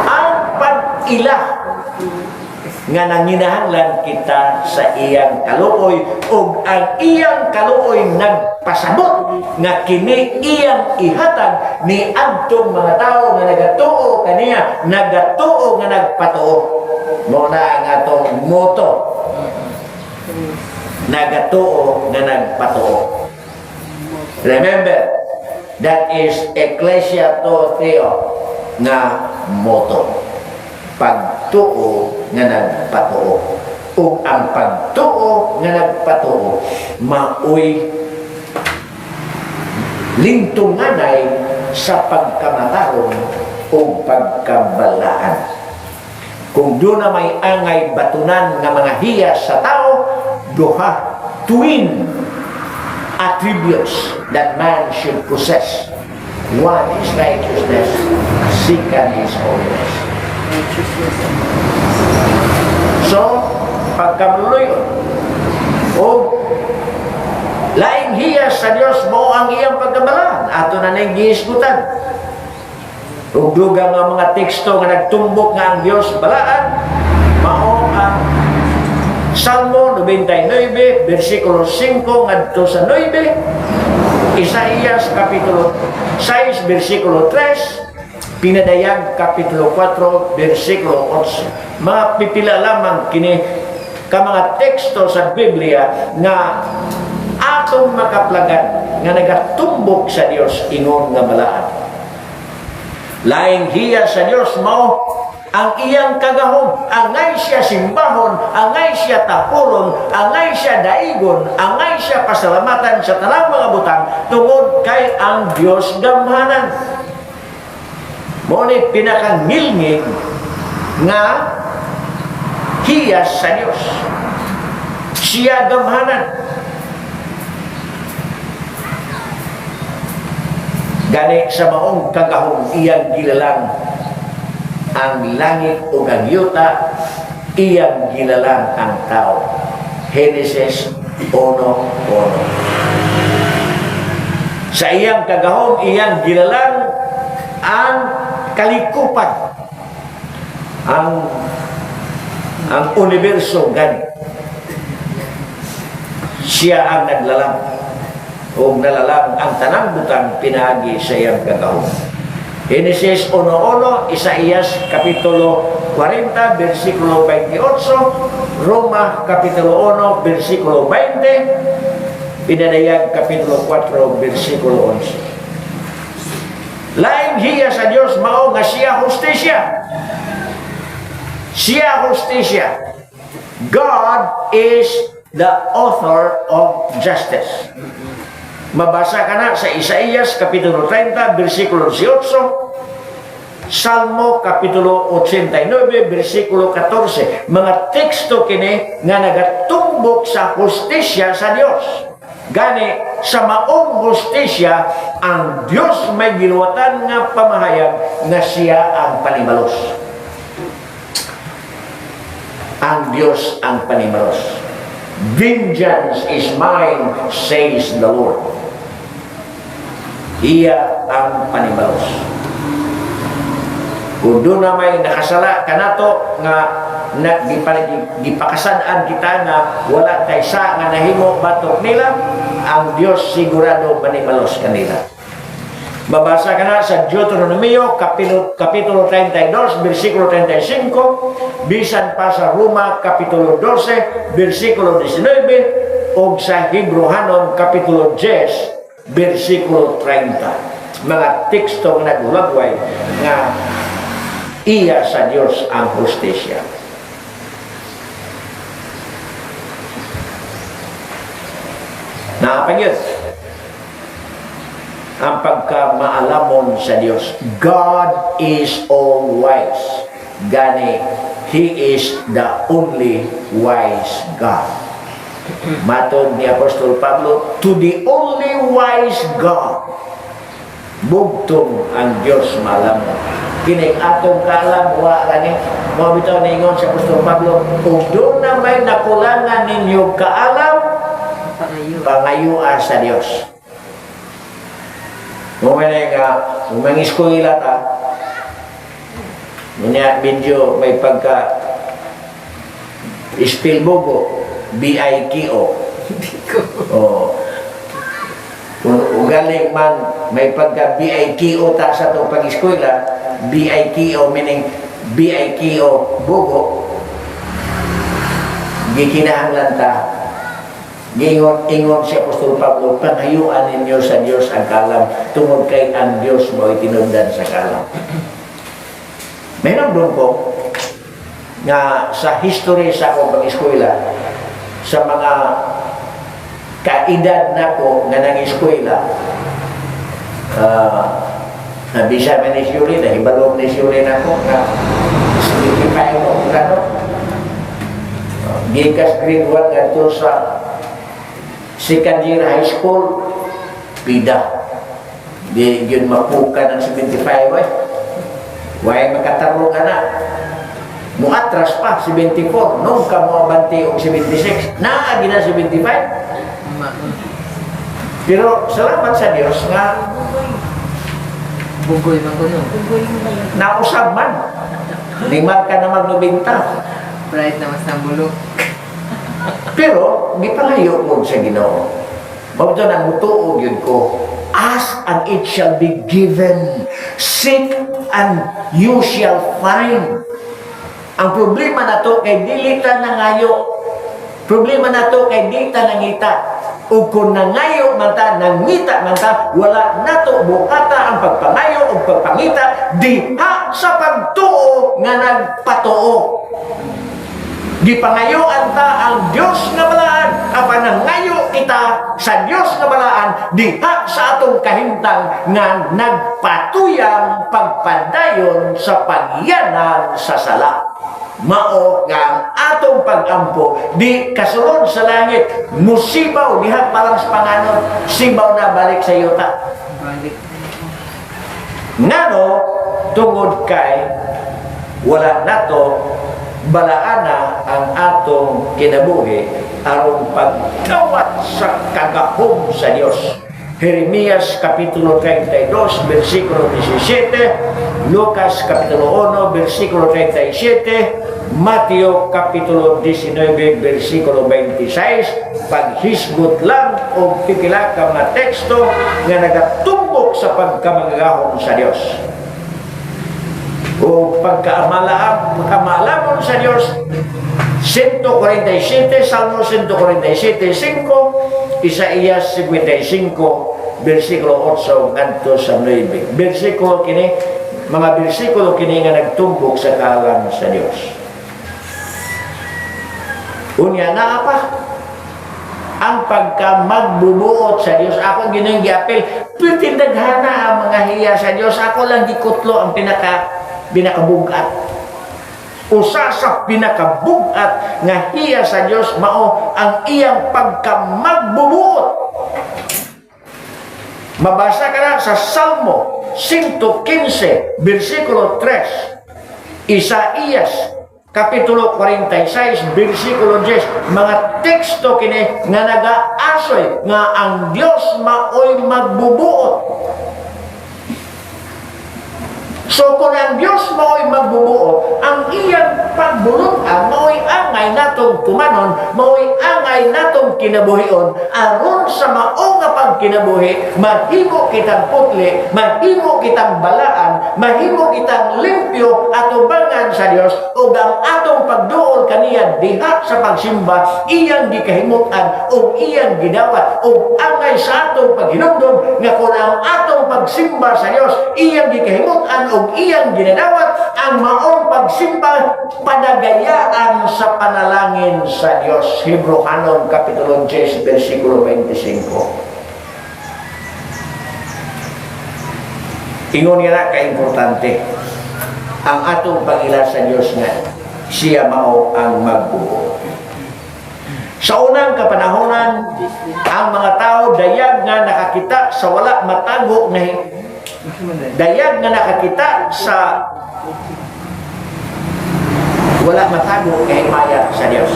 ang pag-ila nga nanginahanglan kita sa iyang kaluoy ug ang iyang kaluoy nagpasabot nga kini iyang ihatag ni adtong mga tao nga nagatuo kaniya, nagatuo nga nagpatuo. Mo na ang atong moto. Nagatuo nga nagpatuo. Remember, that is Ecclesia to Theo nga moto. Pagtuo nga nagpatuo. Ug ang pagtuo nga nagpatuo maoy lingtunganay sa pagkamataron o pagkabalaan. Kung doon na may angay batunan nga mga hiyas sa tao, duha, twin attributes that man should possess. One is righteousness, second is holiness. So, pagkamuluyon o laing hiyas sa Diyos mo ang iyang pagkabalaan. Ato na nang gihisgutan. Ug dugang nga mga teksto nga nagtumbok nga ang Diyos balaan, mao ang Salmo 99, versikulo 5 ngadto sa 9, Isaías kapitulo 6, versikulo 3, Pinadayag kapitulo 4, versikulo 11. Mga pipila lamang kini ka mga teksto sa Biblia nga atong makaplagan nga nagatumbok sa Dios ingon nga balaan. Laing hiya sa Dios mao ang iyang kagahom, angay siya simbahon, angay siya tapulon, angay siya daigon, angay siya pasalamatan sa tanang mga butang tungod kay ang Dios gamhanan. Mo ni pinakangilngig nga hiyas sa Dios. Siya gamhanan. Gani sa maong kagahom iyang gilalang ang langit o ang yuta, iyang gilalang ang tao. Genesis 1:1. Sa iyang kagahom iyang gilalang ang kalikupan, ang universo gani. Siya ang naglalang o nalalang ang tanang butang pinagi sa iyang kagahom. Genesis 1:1, Isaías kapitulo 40, versikulo 28, Roma kapitulo 1, versikulo 20, Pinadayag kapitulo 4, versikulo 11. Laing hiya sa Dios mao nga siya hustisya. Siya hustisya. God is the author of justice. Mabasa ka na sa Isaías kapitulo 30, versikulo 18, Salmo kapitulo 89, versikulo 14. Mga teksto kini nga nagatumbok sa hustisya sa Dios. Gani sa maong hustisya, ang Dios may giluwatan nga pamahayag nga siya ang panimalos. Ang Dios ang panimalos. Vengeance is mine, says the Lord. Iya ang panimalos. Kung doon na may nakasala ka na to, nga gipakasadaan kita nga wala kaysa nga nahimo batok nila, ang Diyos sigurado panimalos kanila. Babasa ka na sa Deuteronomio, Kapitulo 32, versikulo 35, bisan pa sa Roma, Kapitulo 12, versikulo 19, o sa Hebrehanon, Kapitulo 10, versikulo 30. Mga teksto nga nagulagway nga iya sa Diyos ang hustisya. Nakapag-yun ang pagkamaalamon sa Diyos. God is all wise. Gani, He is the only wise God. Matod ni Apostol Pablo, to the only wise God, bugtong ang Diyos maalamon. Kining atong kaalam, wa gani, mga bitaw na ingon sa Apostol Pablo, kung doon na may nakulangan ninyo kaalam, pangayua sa Diyos. Kung may eskwela ta, medyo may pagka Spilbogo, B-I-K-O. Oh. Kung ugaling man may pagka B-I-K-O ta sa itong pag-eskwela, B-I-K-O meaning B-I-K-O Bogo, gikinahanglan ta, ingon si Apostol Pablo, panghayuan ninyo sa Diyos ang kalam, tungod kay ang Diyos mo itinundan sa kalam. Mayroon doon ko nga sa history sa akong pag-eskwela, sa mga kaedad na ko nga nang-eskwela, nabisa man ni Siyuri, nahibalong ni Siyuri na ko, na signified ko kung gano'n. Gikas grade 1 nga to sa second year high school, pida. Di yun mapuka ng 75 eh. Huwag makatarong ka na. Muatras pa, 74. Nung ka mo abanti o 76. Naagi na 75. Pero salamat sa Diyos nga Bugoy man ko no. nausab man. Lima ka na magnubinta. Bright na mas nabulok. Pero, gipangayo mo sa Ginoo. Mabito na mutuog yun ko. Ask and it shall be given. Seek and you shall find. Ang problema na to kay dilita na ngayo. Problema na to kay dita nangita. O kung nangayo man ta, nangita man ta, wala nato bukata ang pagpangayo o pagpangita diha sa pagtuo nga nagpatuo. Gipangayoan ta ang Diyos nga balaan, apan nangayo kita sa Diyos nga balaan diha sa atong kahimtang nga nagpatuyang pagpadayon sa pagyanan sa sala. Mao nga ang atong pag-ampo di kasulod sa langit, musibaw diha parang sa panganon, sibaw na balik sa yuta. Balik. Ngano tungod kay wala nato balaana ang atong kinabuhi aron pagkawat sa kagahom sa Dios. Jeremias Kapitulo 32, versikulo 17, Lucas Kapitulo 1, versikulo 37, Mateo Kapitulo 19, versikulo 26, paghisgot lang o pipila ka mga teksto nga nagatumbok sa pagkamangagahom sa Dios. O pagkamalamon sa Diyos, 147, Salmo 147, 5, Isaías 55, versikulo 8, ngadto sa 9. Versikulo kini, mga versikulo kini nga nagtumbok sa kalan sa Diyos. Unya na pa ang pagkamagbubuot sa Diyos. Ako ginang giapil, pitindaghana ang mga hiya sa Diyos. Ako lang gikutlo ang pinakabugat. Usa sa pinakabugat nga hiya sa Diyos mao ang iyang pagkamagbubuot. Mabasa ka na sa Salmo 115, versikulo 3. Isaías, kapitulo 46, versikulo 10. Mga teksto kini nga nagaasoy nga ang Dios maoy magbubuot. So kung ang Diyos mao'y magbubuo, ang iyang pagbulutan mao'y angay natong kumanon, mao'y angay natong kinabuhion, aron sa mao nga pagkinabuhi, mahimo kitang putli, mahimo kitang balaan, mahimo kitang limpyo at ubangan sa Dios, ug ang atong pagduol kaniya diha sa pagsimba, iyang gikahimutan ug iyang gidawat, ug angay sa atong paghinumdom nga kung ang atong pagsimba sa Dios, iyang gikahimutan ug iyang ginadawat, ang maong pagsimba padagayaan sa panalangin sa Dios. Hebrehanon kapitulo 10 bersikulo 25. Ingon nga na ka-importante ang atong pag-ila sa Dios nga siya mao ang magbuo. Sa unang kapanahonan, ang mga tao dayag nga nakakita sa wala matago na dayag nga nakakita sa wala matago kay himaya sa Dios.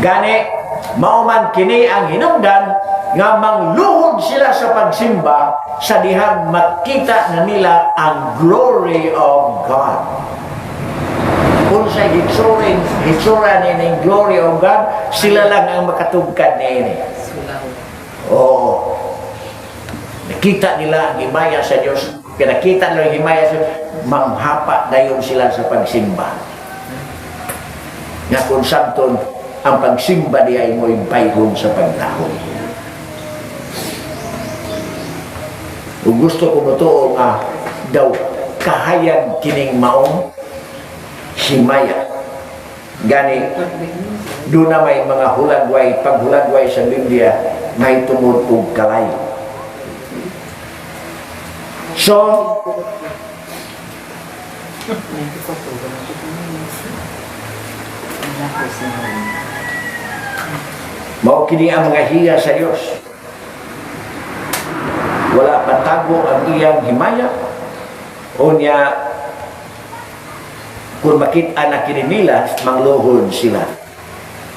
Gani mauman kini ang hinungdan nga mangluhod sila sa pagsimba sa dihang makita na nila ang glory of God. Kung sa hitsura ni glory of God, sila lang ang makatugkad ni ini. Oo. Nakita nila ang himaya sa Diyos. Pinakita nila ang himaya sa Diyos. Manghapa dayon sila sa pagsimba. Nga kung sabton, ang pagsimba di ay mo'y bayhon sa pagtahon. Kung gusto ko matuo nga daw kahayag kining maong himaya. Gani, doon na may mga hulagway, paghulagway sa Biblia, may tumod og kalay. So, mao kini ang mga hiya sa Dios. Wala patago ang iyang himaya. Unya, kung makita na kini nila, mangluhod sila.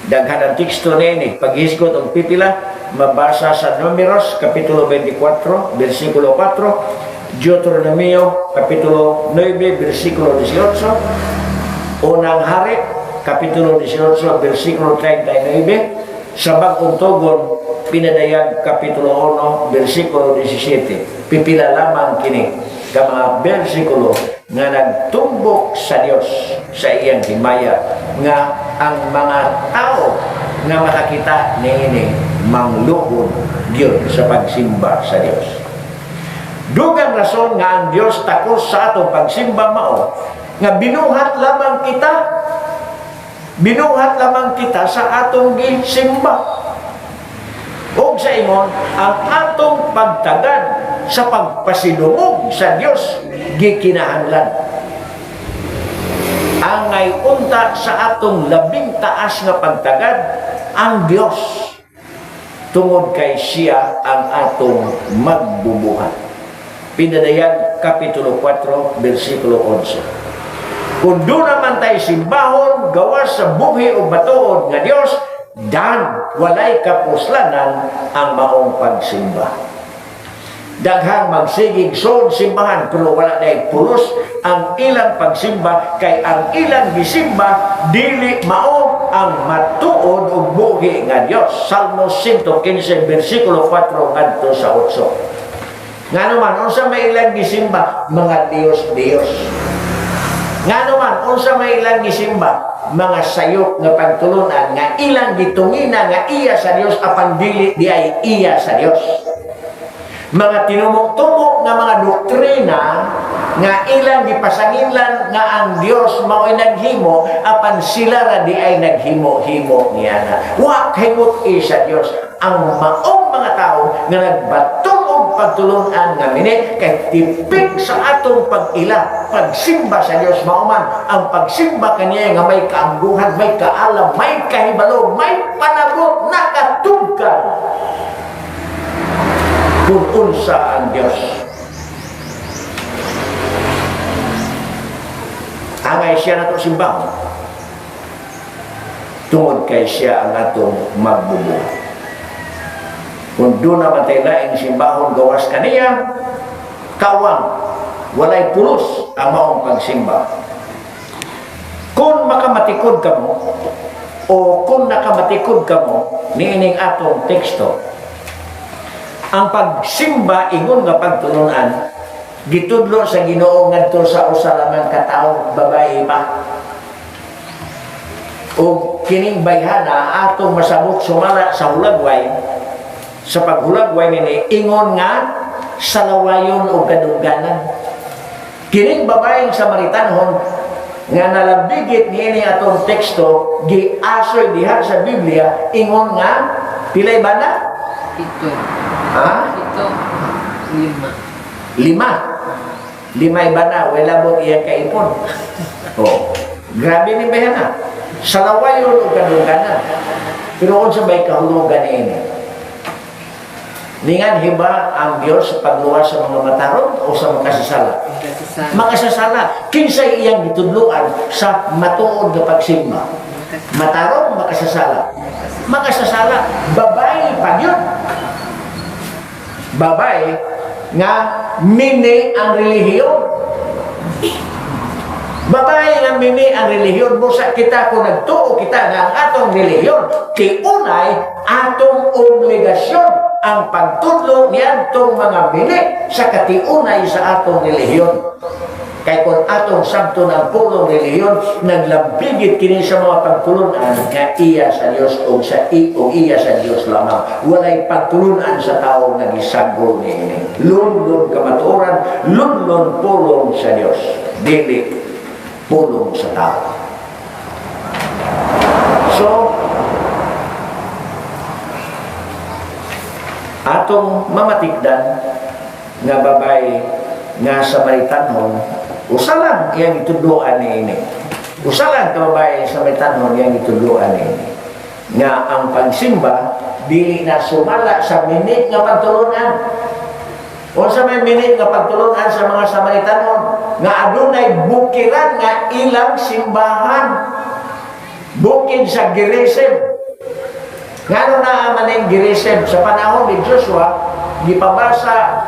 Daghan ang teksto nini, paghisgot og pipila, mabasa sa Números kapitulo 24, versikulo 4, Deuteronomio kapitulo 9, versikulo 18, Unang Hari kapitulo 18, versikulo 39, sa Bagong Tugon pinadayag kapitulo 1, versikulo 17. Pipila lamang kini ka mga bersikulo nga nagtumbok sa Dios sa iyang himaya nga ang mga tao nga makakita niini mangluhod gyud sa pagsimba sa Dios. Dugang rason nga ang Dios takos sa atong pagsimba mao nga binuhat lamang kita sa atong gisimba. O sa ingon, ang atong pagtagad sa pagpasidungog sa Dios gikinahanglan. Ang ngay unta sa atong labing taas nga pagtagad ang Dios, tungod kay siya ang atong magbubuhat. Pinadayag kapitulo 4 bersikulo 11. Kung doon naman tayo simbahon gawas sa buhi o batuod nga Dios, dan walay kapuslanan ang maong pagsimba. Daghang magsigig sod simbahan pero wala na pulos ang ilang pagsimba, kay ang ilang gisimba dili mao ang matuod og buhi nga Dios. Salmo 115 bersikulo 4 ngadto sa 8. Ngano man unsa may ilang gisimba, mga Dios. Ngano man unsa may ilang gisimba, mga sayop nga pagtulunan nga ilang gitungina nga iya sa Dios apan dili di ay iya sa Dios. Mga tinumok-tumok nga mga doktrina nga ilang gipasanginlan nga ang Dios mao'y naghimo apan sila ra di ay naghimo-himo niya na. Wa kahimot sa Dios ang maong mga tao nga nagbaton og pagtulunan nga minit kay tipik sa atong pag-ila, pagsimba sa Dios mauman ang pagsimba kaniya nga may kaangguhan, may kaalam, may kahibalo, may panagot, nakatugkan. kung unsa ang Dios. Angay siya nato simbang. Tungod kay siya ang atong magbubuo. Kung doon naman tayo laing simbahon gawas kaniya, kawang, walay pulos ang maong pagsimba. Kung makamatikod ka mo, o kung nakamatikod ka mo, niining atong teksto, ang pagsimba ingon nga pagtulunan, gitudlo sa Ginoo ngadto sa usa lamang ka tawo, babae pa. O kining bayhana atong masabot sumala sa hulagway, sa paghulagway nini ingon nga salawayon o kadungganan. Kining babaeng Samaritanhon nga nalabigit niini atong teksto giasoy diha sa Biblia ingon nga pilay bana? Ito. Ha? Ito. 5. 5. 5 bana wala mo iya kaipon. Oh, grabe ni bayhana. Salawayon o kadungganan. Pero kung sabay kahulugan niini, ningan hiba ang Diyos sa pagluwas sa mga matarong o sa makasasala? Makasasala. Kinsay iyang gitudluan sa matuod na pagsimba? Matarong, makasasala. Makasasala. Babae pa yun. Babae nga mini ang relihiyon. Babae nga mini ang relihiyon. Busa kita kung nagtuo kita nga ang atong relihiyon, tiunay atong obligasyon ang pagtudlo niyan itong mga mini sa katiunay sa atong relihiyon. Kaya kung atong sabto ng pulong relihiyon, naglambigit kini sa mga pagtulunan nga iya sa Dios o iya sa Dios lamang. Walay pagtulunan sa taong nagisagol niini. Lunlon kamaturan, lunlon pulong sa Dios. Dili pulong sa tao. So, atong mamatikdan nga babay nga Samaritanhon, usalan iyang itudloan niini. Usalan ka babay Samaritanhon iyang itudloan niini. Nga ang pagsimba dili na sumala sa minit nga pagtulunan. O sa may minit nga pagtulunan sa mga Samaritanhon nga adunay bukiran nga ilang simbahan. Bukid sa Gerizim. Ngano na maning Gerizim sa panahon ni Joshua, gipabasa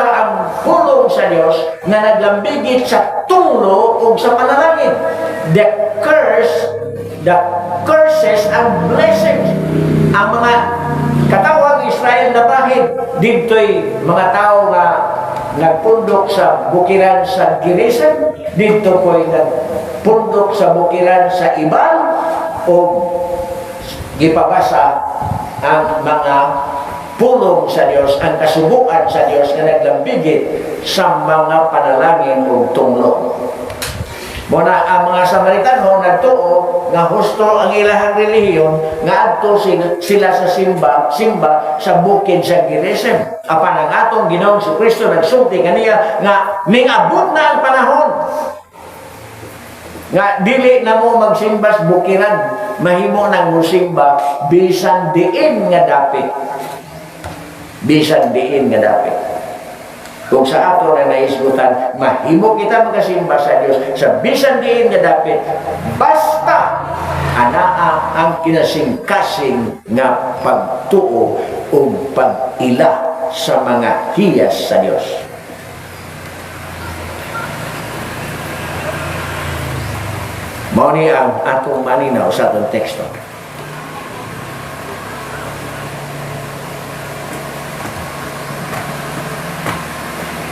ang pulong sa Dios nga naglambigit sa tunglo ug sa panalangin. The curses and blessings. Ang mga katawang Israel na bahid dito'y mga tao nga nagpundok sa bukiran sa Gerizim, dito ko'y nagpundok sa bukiran sa Ibal, o gipabasa ang mga pulong sa Dios, ang kasubukan sa Dios nga naglambigit sa mga panalangin o tunglo. Muna ang mga Samaritanhon nagtuo nga husto ang ilahang relihiyon nga adto sila sa simba sa bukid sa Gerizim. Apan ang atong Ginoong Kristo nagsulti kaniya nga mingabot na ang panahon nga dili na mo magsimba sa bukiran, mahimo nang musimba bisan diin nga dapit. Bisan diin nga dapit. Kung sa ato na naisgutan, mahimo kita magasimba sa Dios sa bisan diin nga dapit, basta anaa ang kinasingkasing nga pagtuo o pag-ila sa mga hiyas sa Dios. Mao ni ang atong maninaw sa atong teksto.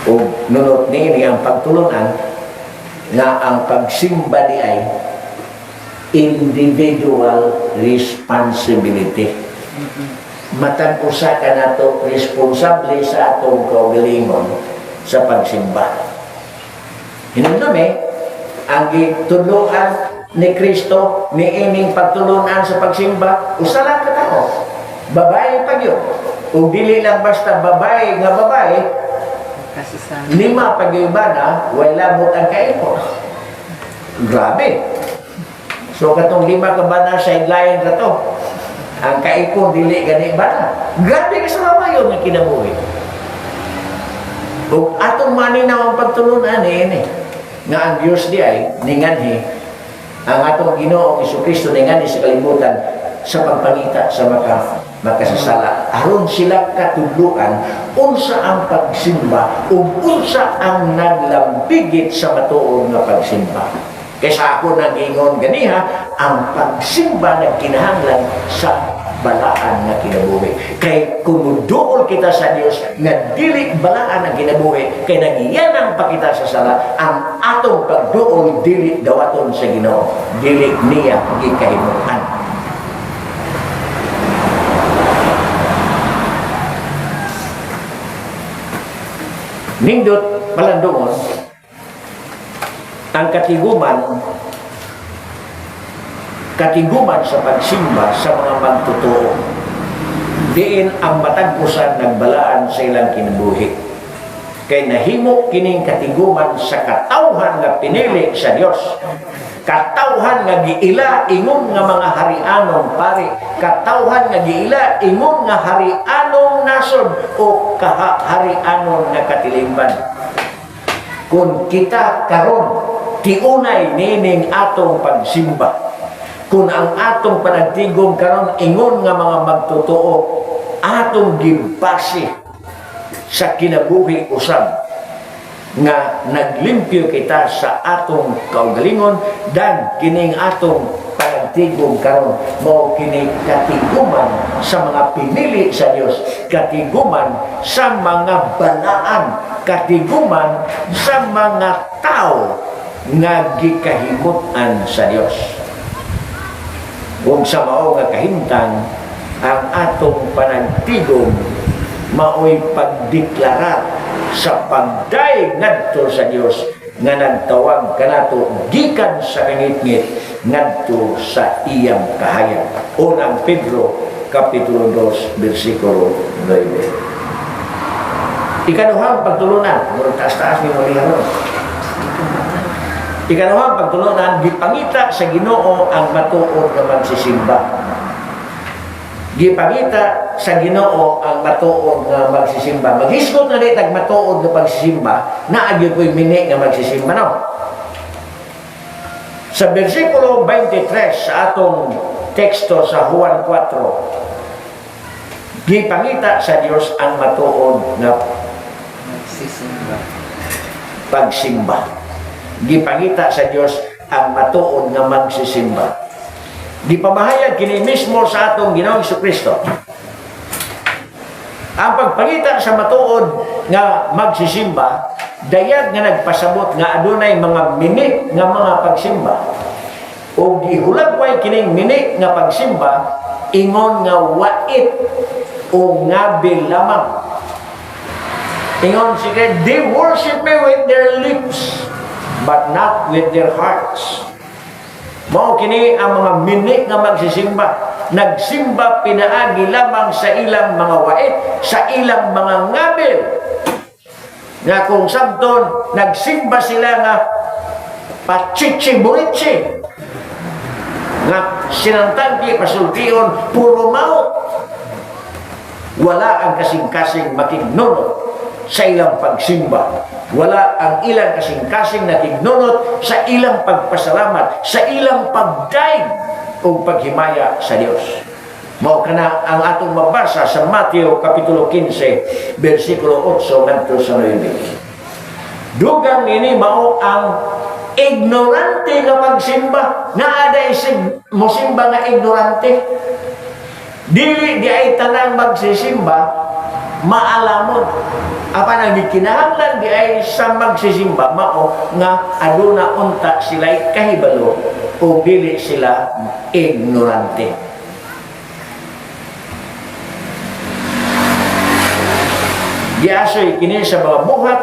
O nunot niini ang pagtulunan nga ang pagsimba di ay individual responsibility. Matag usa ka nato responsable sa atong kaugalingon sa pagsimba. Hinumdumi ang gitudloan ni Kristo niining pagtulunan sa pagsimba, usa lang ka tao, babae pa gyud. Ug dili lang basta babae nga babae, 5 pag-ibana, wala labot ang kaipon. Grabe. So katong 5 ka bana sideline ka to. Ang kaipon dili gani ba? Grabe ka sa mamayon nga kinabuhi. Ug atong maninaw ang pagtulunan ni nga ang Dios di ay ninganhi ang atong Ginoong Jesucristo ninganhi sa kalibutan sa pagpangita sa makasasala aron sila katudluan unsa ang pagsimba ug unsa ang naglambigit sa matuod nga pagsimba. Kaysa ako nag-ingon ganiha, ang pagsimba nagkinahanglan sa balaan nga kinabuhi. Kay kung duol kita sa Dios nga dili balaan ang kinabuhi, kay nagiyanang pa kita sa sala, ang atong pagduol dili dawaton sa Ginoo, dili niya gikahimutan. Nindot palandungon ang katiguman sa pagsimba sa mga magtotoo. Diin ang matagpusan nagbalaan sa ilang kinabuhi. Kay nahimo kining katiguman sa katawhan nga pinili sa Dios. Katawhan nga giila ingon nga mga harianong pari, katawhan nga giila ingon nga harianong nasod o harianong nga katilingban. Kung kita karon tiunay nining atong pagsimba, kung ang atong panagtigom karon ingon nga mga magtotoo, atong gibase sa kinabuhi usab nga naglimpyo kita sa atong kaugalingon dan kining atong panagtigom karon mao kini katiguman sa mga pinili sa Dios, katiguman sa mga balaan, katiguman sa mga tao nga gikahimutan sa Dios. Kung sa mao nga kahimtang ang atong panagtigom mao'y pagdeklara sa pagdaig ngadto sa Dios nga nagtawag kanato gikan sa kangitngit ngadto sa iyang kahayag. Unang Pedro kapitulo 2 bersikulo 9. Ikaduhang pagtulunan, murag taas-taas ni Mariano. Ikaduhang pagtulunan, gipangita sa Ginoo ang matuod nga magsisimba. Gipangita sa Ginoo ang matuod nga magsisimba. Maghisgot na ditag matuod nga pagsisimba, naagyo ko'y mini nga magsisimba, no? Sa bersikulo 23 sa atong teksto sa Juan 4, gipangita sa Dios ang matuod nga pagsimba. Gipangita sa Dios ang matuod nga magsisimba. Gipamahayag kini mismo sa atong Ginoong Jesucristo. Ang pagpangita sa matuod nga magsisimba, dayag nga nagpasabot nga adunay mga minit nga mga pagsimba. O gihulagway kining minit nga pagsimba, ingon nga wait o ngabil lamang. Ingon sige, they worship me with their lips, but not with their hearts. Mao kini ang mga minit nga magsisimba. Nagsimba pinaagi lamang sa ilang mga wait, sa ilang mga ngabil. Nga kung sabton, nagsimba sila nga pachichi-burichi. Nga sinantangki, pasultiyon, puro maot. Wala ang kasing-kasing makignunot sa ilang pagsimba. Wala ang ilang kasing-kasing nakignunot sa ilang pagpasalamat, sa ilang pagdaig o paghimaya sa Dios. Mao kana ang atong mabasa sa Mateo kapitulo 15 bersikulo 8 ngadto sa 9. Dugang ini mao ang ignorante nga pagsimba. Naaday mosimba nga ignorante. Dili di ay tanang magsisimba maalamod. Apan ang gikinahanglan di ay sa magsisimba mao nga aduna unta sila'y kahibalo o dili sila ignorante. Giasoy kini sa mga buhat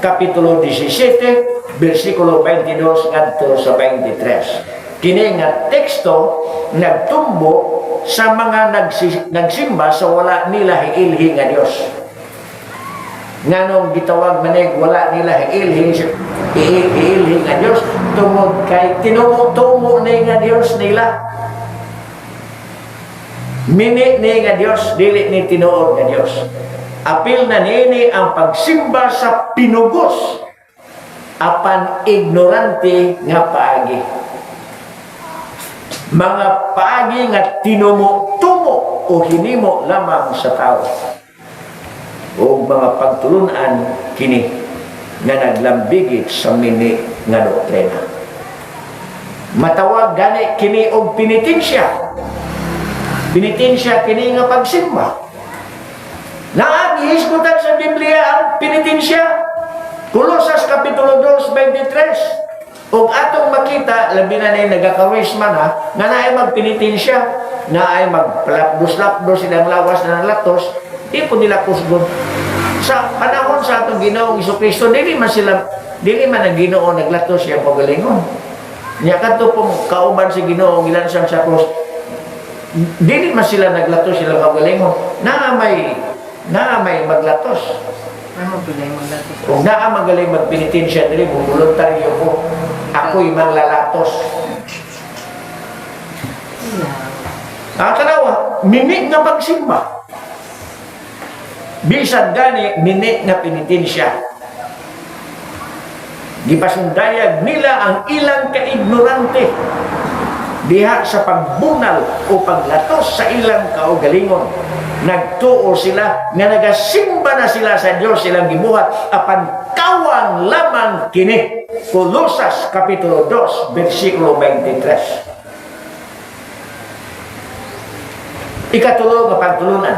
kapitulo 17 bersikulo 22 ngadto sa 23. Kini nga teksto nagtumbo sa mga nagsimba sa wala nila hiilhi nga Dios. Nganong gitawag manig wala nila hiilhi nga Dios tungod kay tinumo-tumo ni nga Dios nila. Mini ni nga Dios, dili ni tinuod nga Dios. Apil na nini ang pagsimba sa pinugos apan ignorante nga paagi. Mga paagi nga tinumo-tumo o hinimo lamang sa tao. O mga pagtulunan kini nga naglambigit sa mini nga doktrina. Matawag gani kini og pinitensya. Pinitensya kini nga pagsimba. Naagihisgutan sa Biblia ang penitensya. Kolosas Kapitulo 2:23. Ug atong makita, labi na na nagakawis man ha, nga naay magpenitensya, naay magpalapdos-lapdos silang lawas na ng latos, di po nila kusgon. Sa panahon sa atong Ginoong Jesucristo, dili man ang Ginoo naglatos siyang pagalingon. Nya kadto pong kauban si Ginoo ilan siyang sa krus, dili man sila naglatos silang pagalingon. Na may maglatos. Ano pala yung maglatos? Kung naa magaling magpenitensya dili, voluntaryo ko. Ako'y manglalatos. Tanawa, minit nga pagsimba. Bisan gani, minit nga penitensya. Gipasundayag nila ang ilang kaignorante diha sa pagbunal o paglatos sa ilang kaugalingon. Nagtuo sila nga nagasimba na sila sa Dios silang gibuhat apan kawang lamang kini. Kolosas Kapitulo 2 versikulo 23. Ikatulo nga pagtulunan.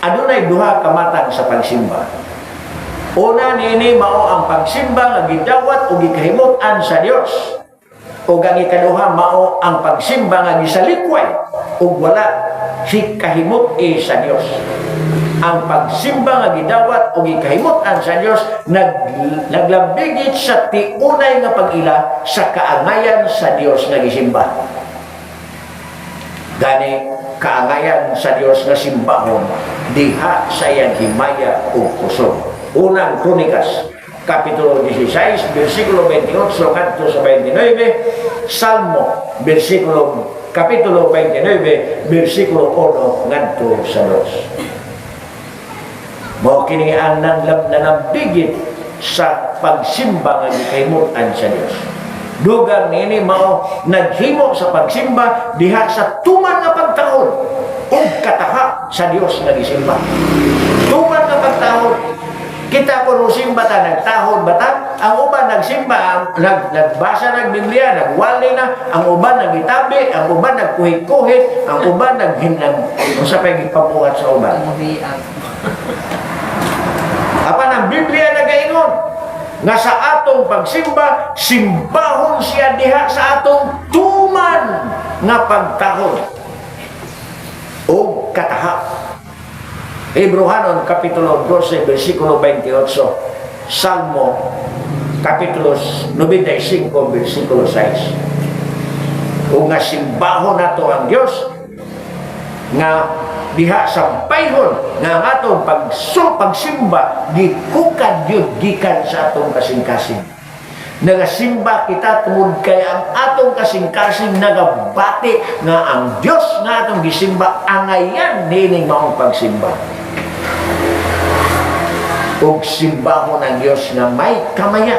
Adunay duha ka matang sa pagsimba. Una niini mao ang pagsimba nga gidawat o gikahimot-an sa Dios. O ang ikaduha mao ang pagsimba nga gisalikway ug wala kahimot sa Dios. Ang pagsimba nga gidawat o gikahimot-an sa Dios naglambigit sa tiunay nga pag-ila sa kaangayan sa Dios nga gisimba. Gani kaangayan sa Dios nga simbahon diha sa iyang himaya o kusog. Unang Kronikas Kapitulo 16, versikulo 28 kadto sa 29, Salmo Kapitulo 29, versikulo 1 ngadto sa 2. Mao kini ang nanambigit sa pagsimba nga gikahimot-an sa Dios. Dugang nini mao naghimo sa pagsimba diha sa tuman nga pagtahon ug kataha sa Dios nga gisimba. Tuman nga pagtahon kita ko simba ta nagtahon bata, ang uban nagsimba, nagbasa ng Biblia, nagwali na, ang uban nagitabi, ang uban nagkuhit-kuhit, ang uban sa pagipabuhat sa uban. Apan ang Biblia nagaingon nga sa atong pagsimba, simbahon siya diha sa atong tuman nga pagtahon o kataha. Hebrehanon Kapitulo 12, versikulo 28, Salmo Kapitulo 95, versikulo 6. O nga simbahon nato ang Dios nga diha sa bayhon nga atong pagsimba gikukad yun gikan sa atong kasing-kasing. Nagasimba kita tungod kay ang atong kasing-kasing nagabati nga ang Dios nga atong gisimba angayan nining maong pagsimba. Ug simbahon ang Dios nga may kamaya.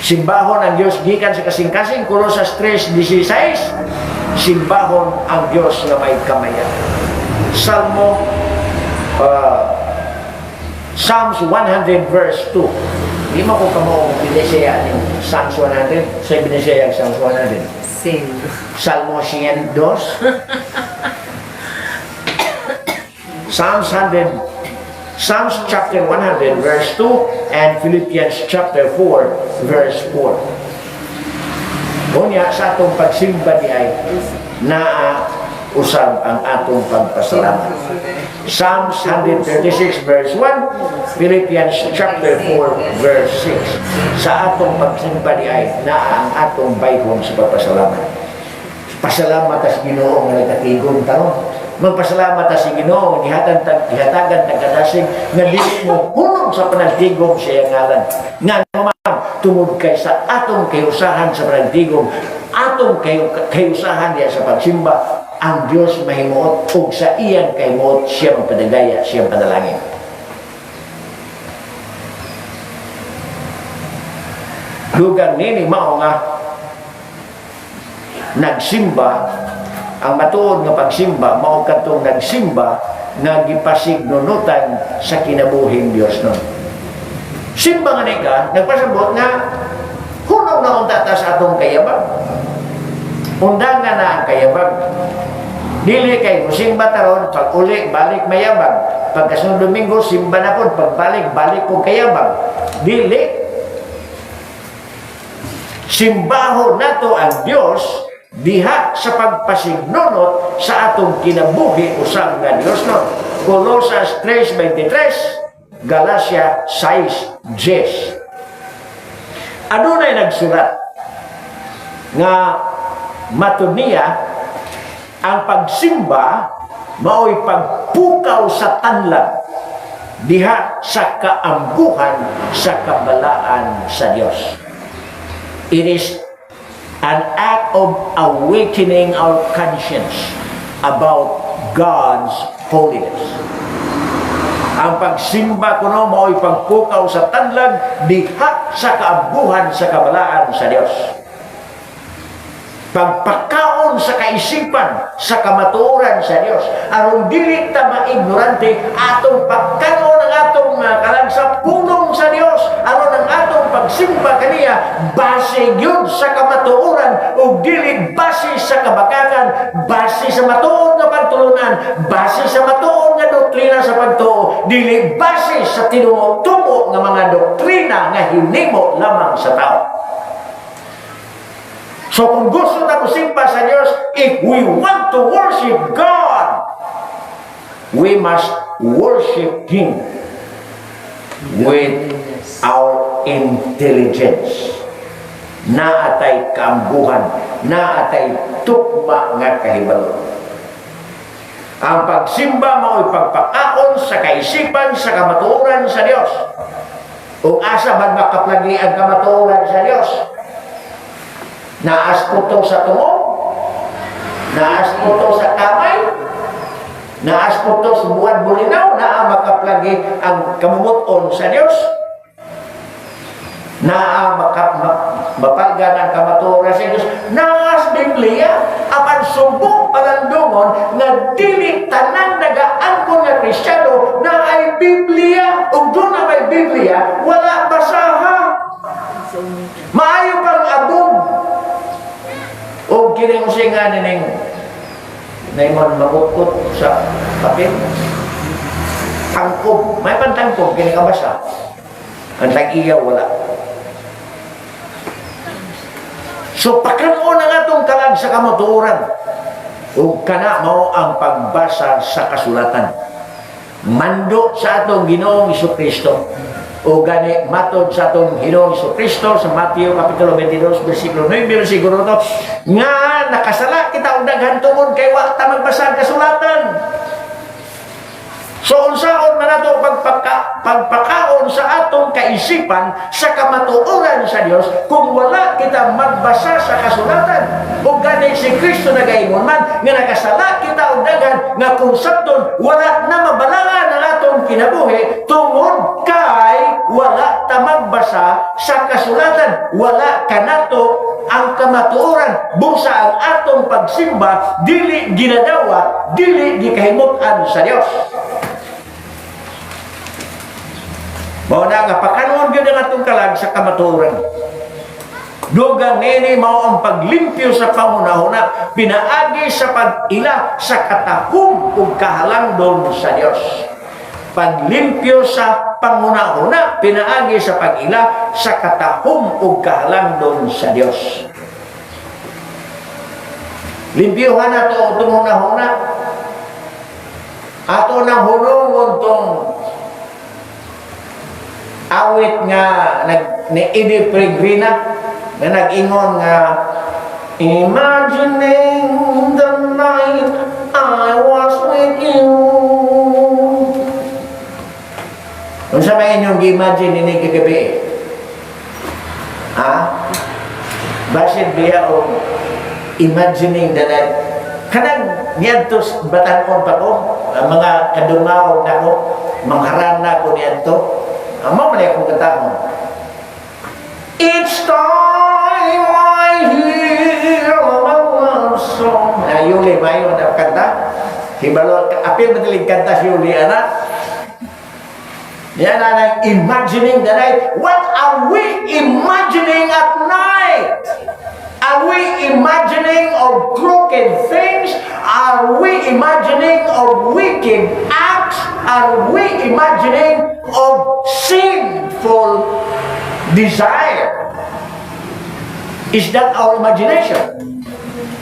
Simbahon ang Dios gikan sa kasing-kasing, Kolosas 3:16. Simbahon ang Dios nga may kamaya. Psalms 100 verse 2. Di mo ko kamo binisaya ng Psalms 100. Sa binisaya ang Psalms 100. Same. Salmo 102. Psalms chapter 100 verse 2 and Philippians chapter 4 verse 4. Unya sa atong pagsimba di ay usab ang atong pagpasalamat. Psalms 136 verse 1, Philippians chapter 4 verse 6. Sa atong pagsimba di ay ang atong bayhon sa pagpasalamat. Pasalamat sa Ginoo nga nagkatigom taron. Magpasalamat sa Ginoo gihatagan tagkadasig nga dili mo hunong sa panagtigom sa iyang ngalan. Nga naman tungod kay sa atong kayusahan sa panagtigom, atong kayusahan diya sa pagsimba, ang Dios mahimuot ug sa iyang kahimuot siya magpadagaya, siya padalangin. Dugang nini mao nga nagsimba, ang matuod nga pagsimba mao katong nagsimba nga gipasignunutan sa kinabuhing Dios nun. Simba nga nika, nagpasabot nga hunaw na untata sa atong kayabag. Undangan na ang kayabag. Dili kay musimba taron, pag uli, balik mayabag. Pagkasunod Domingo, simba na po, pagbalik, balik po kayabag. Dili. Simbahon nato ang Dios diha sa pagpasignunot sa atong kinabuhi usang nga Dios no. Colosas 3:23, Galacia 6:10. Adunay nagsulat nga matud niya ang pagsimba mao'y pagpukaw sa tanlag diha sa kaambuhan sa kabalaan sa Dios. It is an act of awakening our conscience about God's holiness. Ang pagsimba kuno mao'y pagpukaw sa tanlag diha sa kaabuhan sa kabalaan sa Dios. Pagpakaon sa kaisipan sa kamatuoran sa Dios aron dili ta maignorante atong pagkaon ang atong kalag sa pulong sa Dios aron ang atong pagsimba kaniya base gyud sa kamatuoran ug dili base sa kabakakan, base sa matuod nga pagtulunan, base sa matuod nga doktrina sa pagtuo, dili base sa tinumo-tumo nga mga doktrina nga hinimo lamang sa tao. So kung gusto na kusimba sa Diyos, if we want to worship God, we must worship Him with our intelligence. Naatay kaambuhan, naatay tukma nga kahibalo. Ang pagsimba mao'y pagpakaon sa kaisipan sa kamatuoran sa Diyos. Kung asa man makaplagi ang kamatuoran sa Diyos, naas po to sa tungo, naas po to sa kamay, naas po to sa buwan bulinaw, naa makaplagi ang kamumuton sa Diyos, naa mapalgan ang kamatuoran sa Diyos, naas Biblia, apan subok palandungon nga dili tanan nagaangkon nga Kristiyano na ay Biblia, ug doon na may Biblia, wala basaha. Maayo pang abog. O kini mo siya nga nining naimon mamukot sa papel. Tangkob. May pantangkob, kini ka basa. Ang tag-iyaw, wala. So, pakanon na nga itong kalag sa kamatuoran. O kana mo ang pagbasa sa kasulatan. Mando sa atong Ginoong Jesucristo. O gani matod sa atong Ginoong Jesucristo sa Mateo Kapitulo 22 versikulo 9 versikulo 2 nga nakasala kita og daghan tungod kay wa ta magbasa ang kasulatan. So unsaon man nato pagpakaon sa atong kaisipan sa kamatuoran sa Dios kung wala kita magbasa sa kasulatan. O gani si Kristo nagaingon man nga nakasala kita og daghan nga kung sabton wala na mabalangan ang atong kinabuhi tungod kay wala ta magbasa sa kasulatan, wala kanato ang kamatuoran. Busa ang atong pagsimba dili ginadawa, dili gikahimut-an sa Dios. Mao na nga pakanon gyud ang atong kalag sa kamatuoran. Dugang nini mao ang paglimpyo sa pangunahuna, pinaagi sa pag-ila sa katahom ug kahalangdon sa Dios. Paglimpyo sa pangunahuna, pinaagi sa pag-ila sa katahom ug kahalangdon sa Dios. Limpyuhan nato itong hunahuna. Ato nang hulungon tong awit nga ni Edith Peregrina nga nag-ingon nga imagining the night I was with you. Kung sa may inyong imagine ini kagabi, ha? Basit biya o imagining the night kanang niyanto batanon pa ko, ang mga kadungaw na ko, mangharan na ko niyanto. Amo man akong katahon. Each time I hear a love song. Yuli mayo na kanta. Hibalo, apil madaling kanta si Yuli, anak. Yan ang imagining the night. What are we imagining at night? Are we imagining of crooked things? Are we imagining of wicked acts? Are we imagining of sinful desire? Is that our imagination?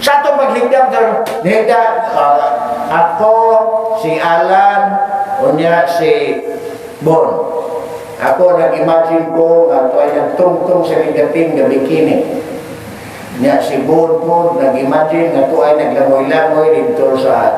Sa itong maghigdam, ako, si Alan, unya si Bon. Ako nag-imagine ko nga ito ay nagtungtong sa ligating na bikini. Nya si Bon po nag-imagine nga ito ay naglangoy-langoy dito sa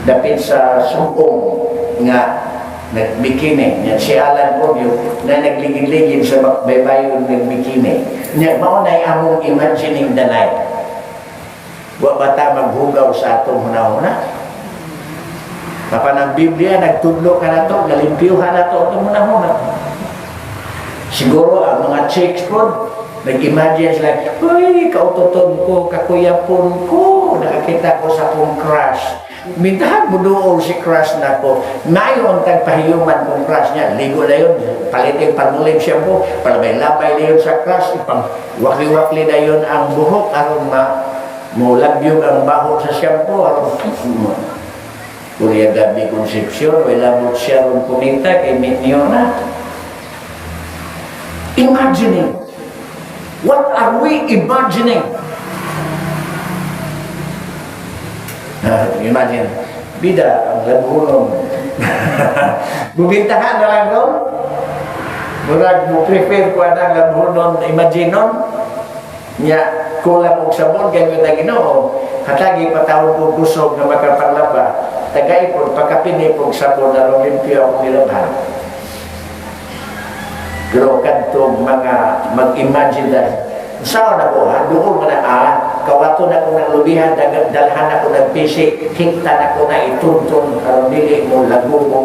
dapit sa sukong nga nagbikini. Nya si Alan po yun na nagligid-ligid sa baybayon ng bikini. Nya mao na among imagining the night. Wa bata maghugaw sa atong hunahuna. Papan ang Biblia nagtudlo ka na to, nalimpiyuhan na to atong hunahuna. Siguro ang mga chicks po nag-imagine sila, uy, kautoton ko, kakuyapon ko, nakakita ko sa akong crush. Mintahan mo doon si crush na ko. Ngayon, tagpahiyuman kong crush niya. Ligo na yun. Paliting panulim siya po. Palabay-labay na yun sa crush. Ipang wakli-wakli na yun ang buhok. Aron mulabyog ang baho sa shampoo. Aron Kuya Gabi Concepcion. Wala mo siya ron kumita kay Minyo na. Imagining. What are we imagining? Imagine, bida ang labunon. Bubintahan na lang doon. Murag mo prefer ko ang labunon, imaginon. Nya, kulang og sabon, ganyan na Ginoo. Hatagi patawag ko kusog na makapaglaba. Tagay po, pagkapini po sabon na limpyo akong nilabhan. Pero kadtong mga mag-imagine na, saan na ko ha? Doon mo na kawato na ko ng lubihan, dalhan na ko ng pisik, hikta na ko na ituntun, karong dili mo lagubo,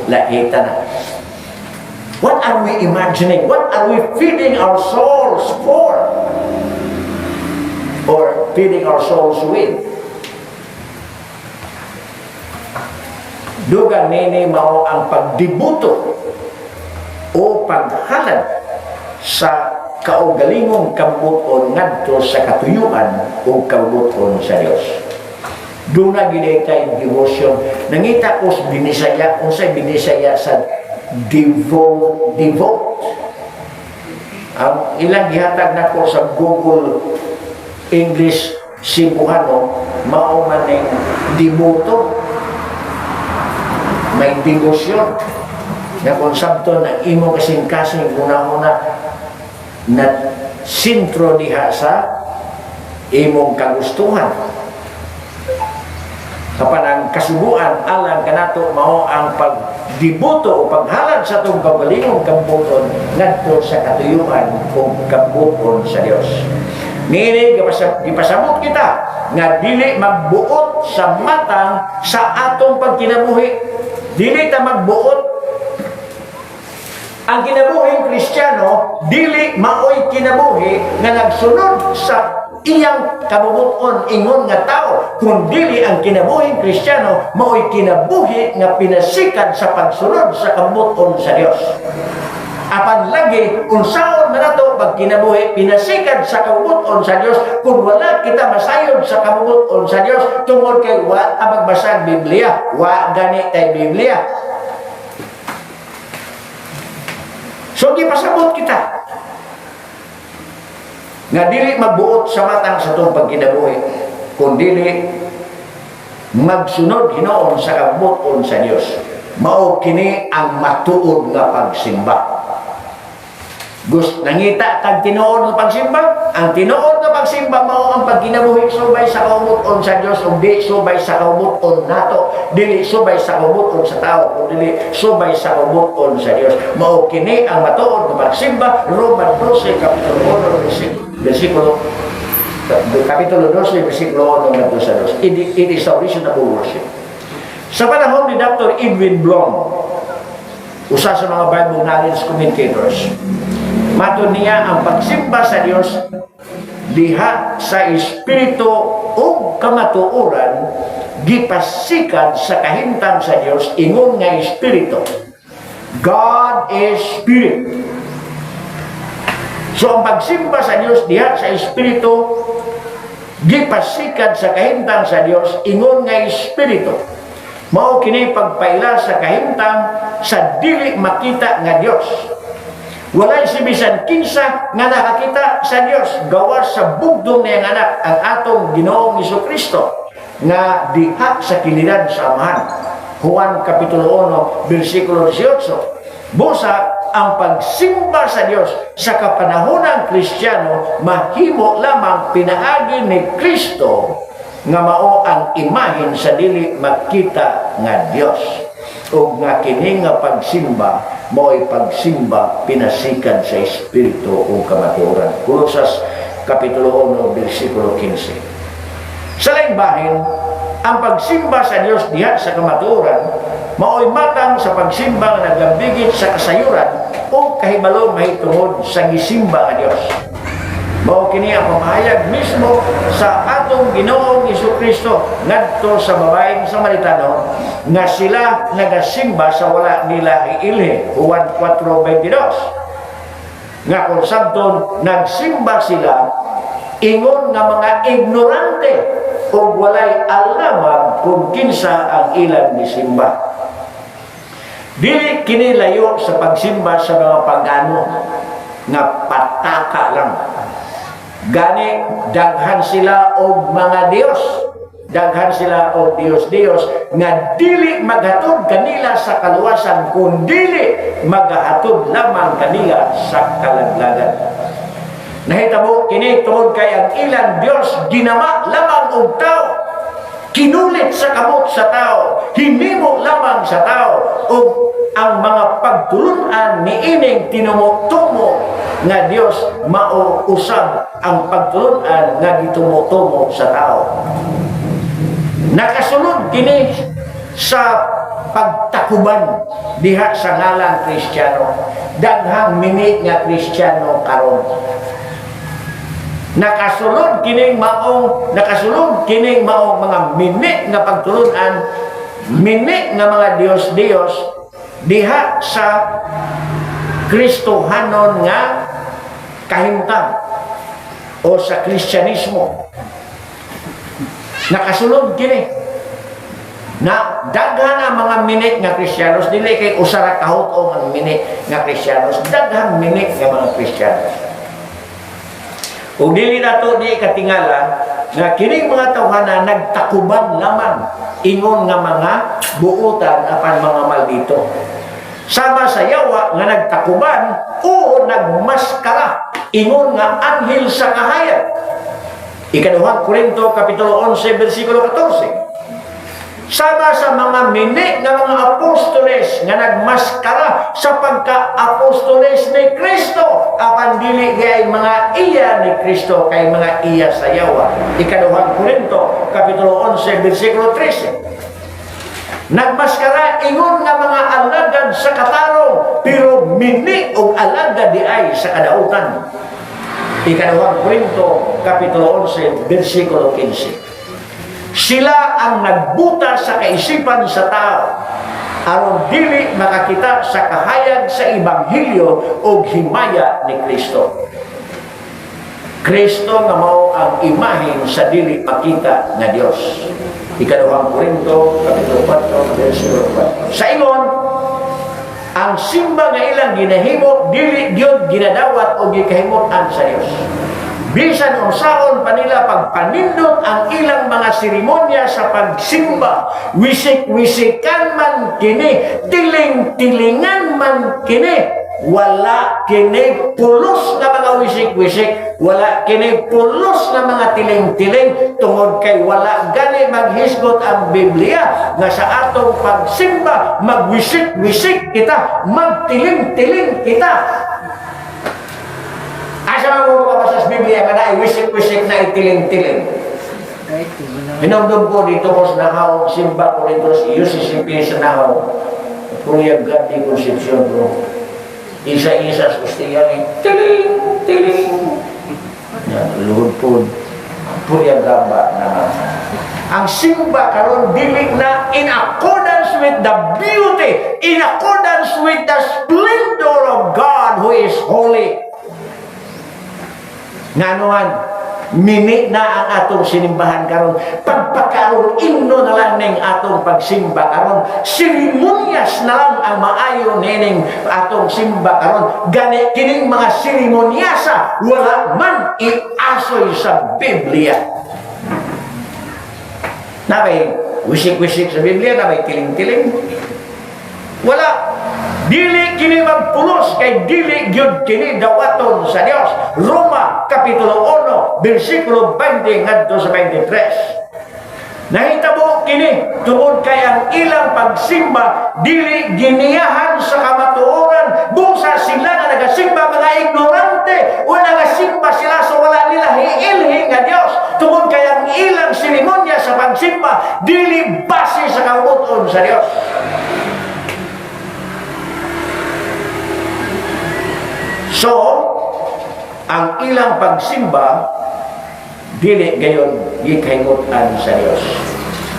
lahita na. What are we imagining? What are we feeding our souls for? Or feeding our souls with? Dugang nini mao ang pagdibuto o paghalad sa kaugalingong kabuton ngadto sa katuyuan o kabuton sa Dios. Doon na gina kay devotion. Nangita ko sa binisaya, kung sa binisaya sa devote. Ang ilang gihatag na ko sa Google English Cebuano, mao man ning devoto. May devotion. Na konsepto na imo kasing-kasing una-una na sintro diha sa imong kagustuhan. Kapan ang kasubuan alang kanato mao ang pagdibuto o paghalad sa itong kabalingong kamputon ngadto sa katuyuan o kamputon sa Dios. Nini gipasabot kita nga dili magbuot sa matang sa atong pagkinabuhi. Dili ta magbuot. Ang kinabuhing Kristiyano, dili maoy kinabuhi nga nagsunod sa iyang kabubuton ingon nga tao, kung dili ang kinabuhing Kristiyano, maoy kinabuhi nga pinasikat sa pagsunod sa kabubuton sa Dios. Apan lagi, unsaon man nato pag kinabuhi, pinasikat sa kabubuton sa Dios, kung wala kita masayod sa kabubuton sa Dios, tungod kay wa ta magbasag Biblia, wa gani tay Biblia. So, di pasabot kita. Nga dili magbuot sa matang sa itong pagkinabuhi, kung dili magsunod hinoon sa kabuton sa Dios. Mao kini ang matuod nga pagsimba. Nangita tag tinuod nga pagsimba. Ang tinuod nga pagsimba mao ang pagkinabuhi subay sa kaumuton sa Dios ug di subay sa kaumuton nato, dili subay sa kaumuton sa tao, ug dili subay sa kaumuton sa Dios. Mao kini ang matuod nga pagsimba. Roman 12 kapitulo 1 bersikulo kapitulo 12 bersikulo 1 ngadto sa 2. It is a reasonable worship. Sa panahon ni Dr. Edwin Blom, usa sa mga Bible knowledge commentators, matud niya ang pagsimba sa Dios diha sa espiritu ug kamatuoran gipasikat sa kahimtang sa Dios ingon nga espiritu. God is spirit. So ang pagsimba sa Dios diha sa espiritu gipasikat sa kahimtang sa Dios ingon nga espiritu. Mao kini pagpaila sa kahimtang sa dili makita nga Dios. Walay si bisan kinsa nga nakakita sa Dios gawas sa bugdong niyang anak ang atong Ginoong Hesukristo nga diha sa kilidad sa Amahan. Juan kapitulo 1 bersikulo 18. Busa ang pagsimba sa Dios sa kapanahonang Kristiyano mahimo lamang pinaagi ni Kristo nga mao ang imahen sa dili makita nga Dios. Ug nga kini nga pagsimba mo'y pagsimba pinasikan sa espiritu o kamatuoran. Kolosas kapitulo 1 bersikulo 15. Sa laing bahin, ang pagsimba sa Dios diha sa kamatuoran mao'y matang sa pagsimba nga naglambigit sa kasayuran o kahibalo mahitungod sa gisimba nga Dios. Mao kini ang pamahayag mismo sa atong Ginoong Hesukristo ngadto sa babaeng Samaritano nga sila nagasimba sa wala nila iilhi. Juan 4:22. Nga kung sabton nagsimba sila ingon nga mga ignorante o walay alamang kung kinsa ang ilang gisimba. Dili kini layo sa pagsimba sa mga pagano nga pataka lang. Gani daghan sila og mga Dios, daghan sila og Dios nga dili maghatod kanila sa kaluwasan kun dili magahatod lamang kanila sa kalaglagan. Nahitabo kini tungod kay ang ilang Dios ginama lamang og tao, kinulit sa kamot sa tao, hinimo lamang sa tao, ug ang mga pagtulunan niining tinumo-tumo nga Dios mao usab ang pagtulunan nga gitumo-tumo sa tao. Nakasulod kini sa pagtakuban diha sa ngalang Kristiyano. Daghang minit nga Kristiyano karon. Nakasulod kining maong mga minit nga pagtulunan, minit nga mga Dios diha sa Kristohanon nga kahimtang o sa Kristyanismo. Nakasulod kini na daghan ang mga minit nga Kristiyanos, dili kay usara kahutong ang minit nga Kristiyanos, daghang minit nga mga Kristiyanos. Ug dili nato di katingala nga kining mga tawhana nagtakuban lamang ingon nga mga buutan apan mga maldito. Sama sa yawa nga nagtakuban o nagmaskara ingon nga anghel sa kahayag. Ikaduhang Korinto kapitulo 11 bersikulo 14. Sama sa mga mini nga mga apostoles nga nagmaskara sa pagka-apostoles ni Kristo apan dili gay mga iya ni Kristo kay mga iya sa yawa. Ikaduhang Korinto kapitulo 11 bersikulo 13. Nagmaskara ingon nga mga alagad sa katarong pero mini og alagad di ay sa kadautan. Ikaduhang Korinto kapitulo 11 bersikulo 15. Sila ang nagbuta sa kaisipan sa tao aron dili makakita sa kahayag sa ebanghelyo o himaya ni Kristo. Kristo nga mao ang imahen sa dili makita nga Dios. Ikaduhang Korinto kapitulo 4 bersikulo 4. Sa ingon, ang simba nga ilang ginahimo dili gyud ginadawat o gikahimutan sa Dios. Bisan unsaon pa nila pagpanindot ang ilang mga seremonya sa pagsimba, wisik-wisikan man kini, tiling-tilingan man kini, wala kini pulos na mga wisik-wisik, wala kini pulos na mga tiling-tiling, tungod kay wala gani maghisgot ang Biblia nga sa atong pagsimba magwisik-wisik kita, magtiling-tiling kita. Asa mo mabasa sa Biblia nga na wisik-wisik na itiling-tiling? Kahit wala. Hinamdom ko dito ko sa nahaw, simba ko dito sa iyo, sisipin sa nahaw. Kuya God di Concepcion bro. Isa-isa sa ustiyan eh. Tiling! Tiling! Yan, luhod po. Kuya Gamba na. Ang simba karon dili na in accordance with the beauty, in accordance with the splendor of God who is holy. Nganuhan, mini na ang atong sinimbahan karon. Pagpakaroon imno na lang ning atong pagsimba karon. Seremonyas na lang ang maayo nining atong simba karon. Gani kining mga seremonyasa wala man iasoy sa Biblia. Nabay wisik-wisik sa Biblia, nabay tiling-tiling. Wala. Dili kini magpulos kay dili gyud kini dawaton sa Dios. Roma kapitulo 1 bersikulo 20 ngadto sa 23. Nahitabo kini tungod kay ang ilang pagsimba dili giniyahan sa kamatuoran. Busa sila na nagasimba mga ignorante o nagasimba sila sa wala nila hiilhi nga Dios. Tungod kay ang ilang seremonya sa pagsimba dili base sa kabuton sa Dios. So, ang ilang pagsimba dili gayon gikaymutan sa Dios.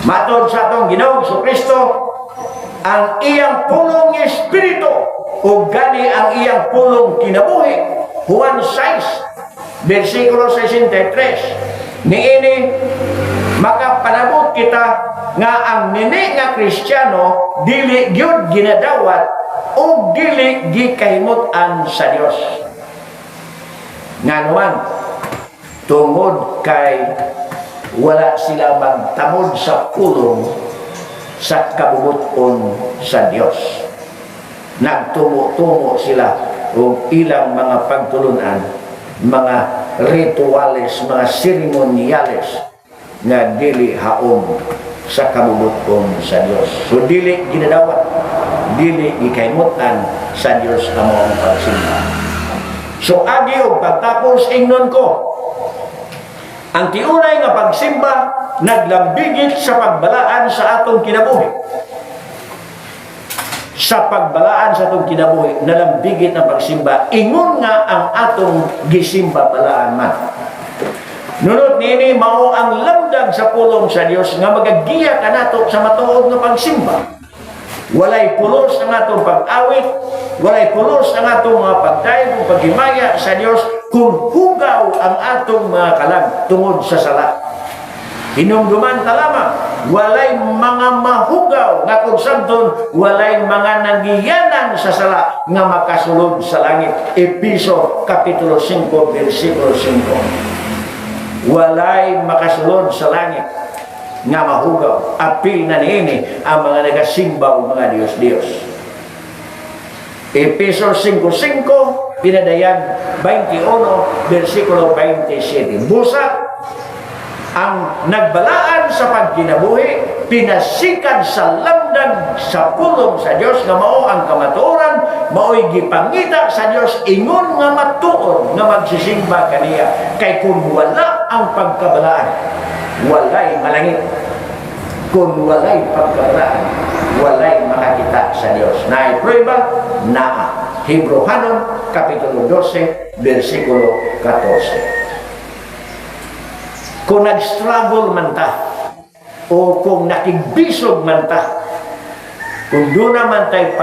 Matod sa atong Ginoong Kristo, ang iyang pulong espiritu o gani ang iyang pulong kinabuhi. Juan 6 bersikulo 63. Niini makapanabot kita nga ang nini nga Kristiyano dili gyud ginadawat o dili gikahimutan sa Dios. Nga naman, tungod kay wala sila magtamod sa pulong sa kabubuton sa Dios. Nagtumo-tumo sila o ilang mga pagtulunan, mga rituales, mga seremoniales nga dili haom sa kabubuton sa Dios. So dili ginadawat, dili gikaymutan sa Dios ang mga pagsimba. So agi og pagtapos ingnon ko, ang tiunay nga pagsimba naglambigit sa pagbalaan sa atong kinabuhi. Sa pagbalaan sa atong kinabuhi, nalambigit ang pagsimba. Ingon nga ang atong gisimba balaan man. Nunod nini mao ang lamdag sa pulong sa Dios nga magagiya kanato sa matuod nga pagsimba. Walay pulos ang atong pag-awit, walay pulos ang atong mga pagdayon o paghimaya sa Dios kung hugaw ang atong mga kalag tungod sa sala. Hinumduman ta lamang, walay mga mahugaw nga kung sabton, walay mga nangiyanan sa sala nga makasulod sa langit. Episo kapitulo 5 bersikulo 5. Walay makasulod sa langit nga mahugaw. Apil na niini ang mga nagasimba o mga Diyos-Diyos. Episo 5:5 pinadayag 21 bersikulo 27. Busa ang nagbalaan sa pagkinabuhi, pinasikad sa lamdag sa pulong sa Dios nga mao ang kamatuoran, mao'y gipangita sa Dios ingon nga matuod nga magsisimba kaniya. Kay kung wala ang pagkabalaan, walay malangit. Kung walay pagkabalaan, walay makakita sa Dios. Naay prueba na Hebrehanon kapitulo 12 bersikulo 14. Kung nag-struggle man ta, o kung nakigbisog man ta, kung doon naman tayo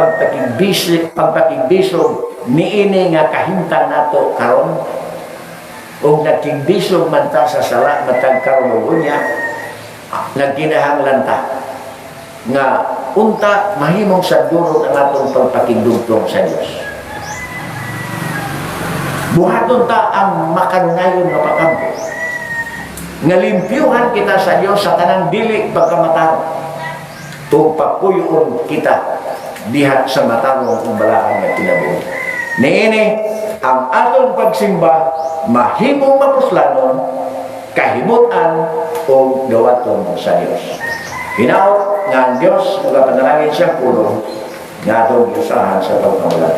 pagpakigbisog, niini nga kahintang nato karon, o nakigbisog man ta sa sala matag karon o niya, nagkinahanglan ta, nga unta mahimong sa durot ang atong pagpakigdugtong sa Dios. Buhaton ta ang makanunayon nga pakampo. Nga limpyuhan kita sa Dios sa tanang dili pagkamataron. Tug papuyon kita diha sa matarong balaan nga kinabuhi. Niini, ang atong pagsimba, mahimong mapuslanon, kahimutan, o gawaton sa Dios. Hinaot nga ang Diyos, mga panalangin siya pulo, nga atong giusahan sa pagkamulan.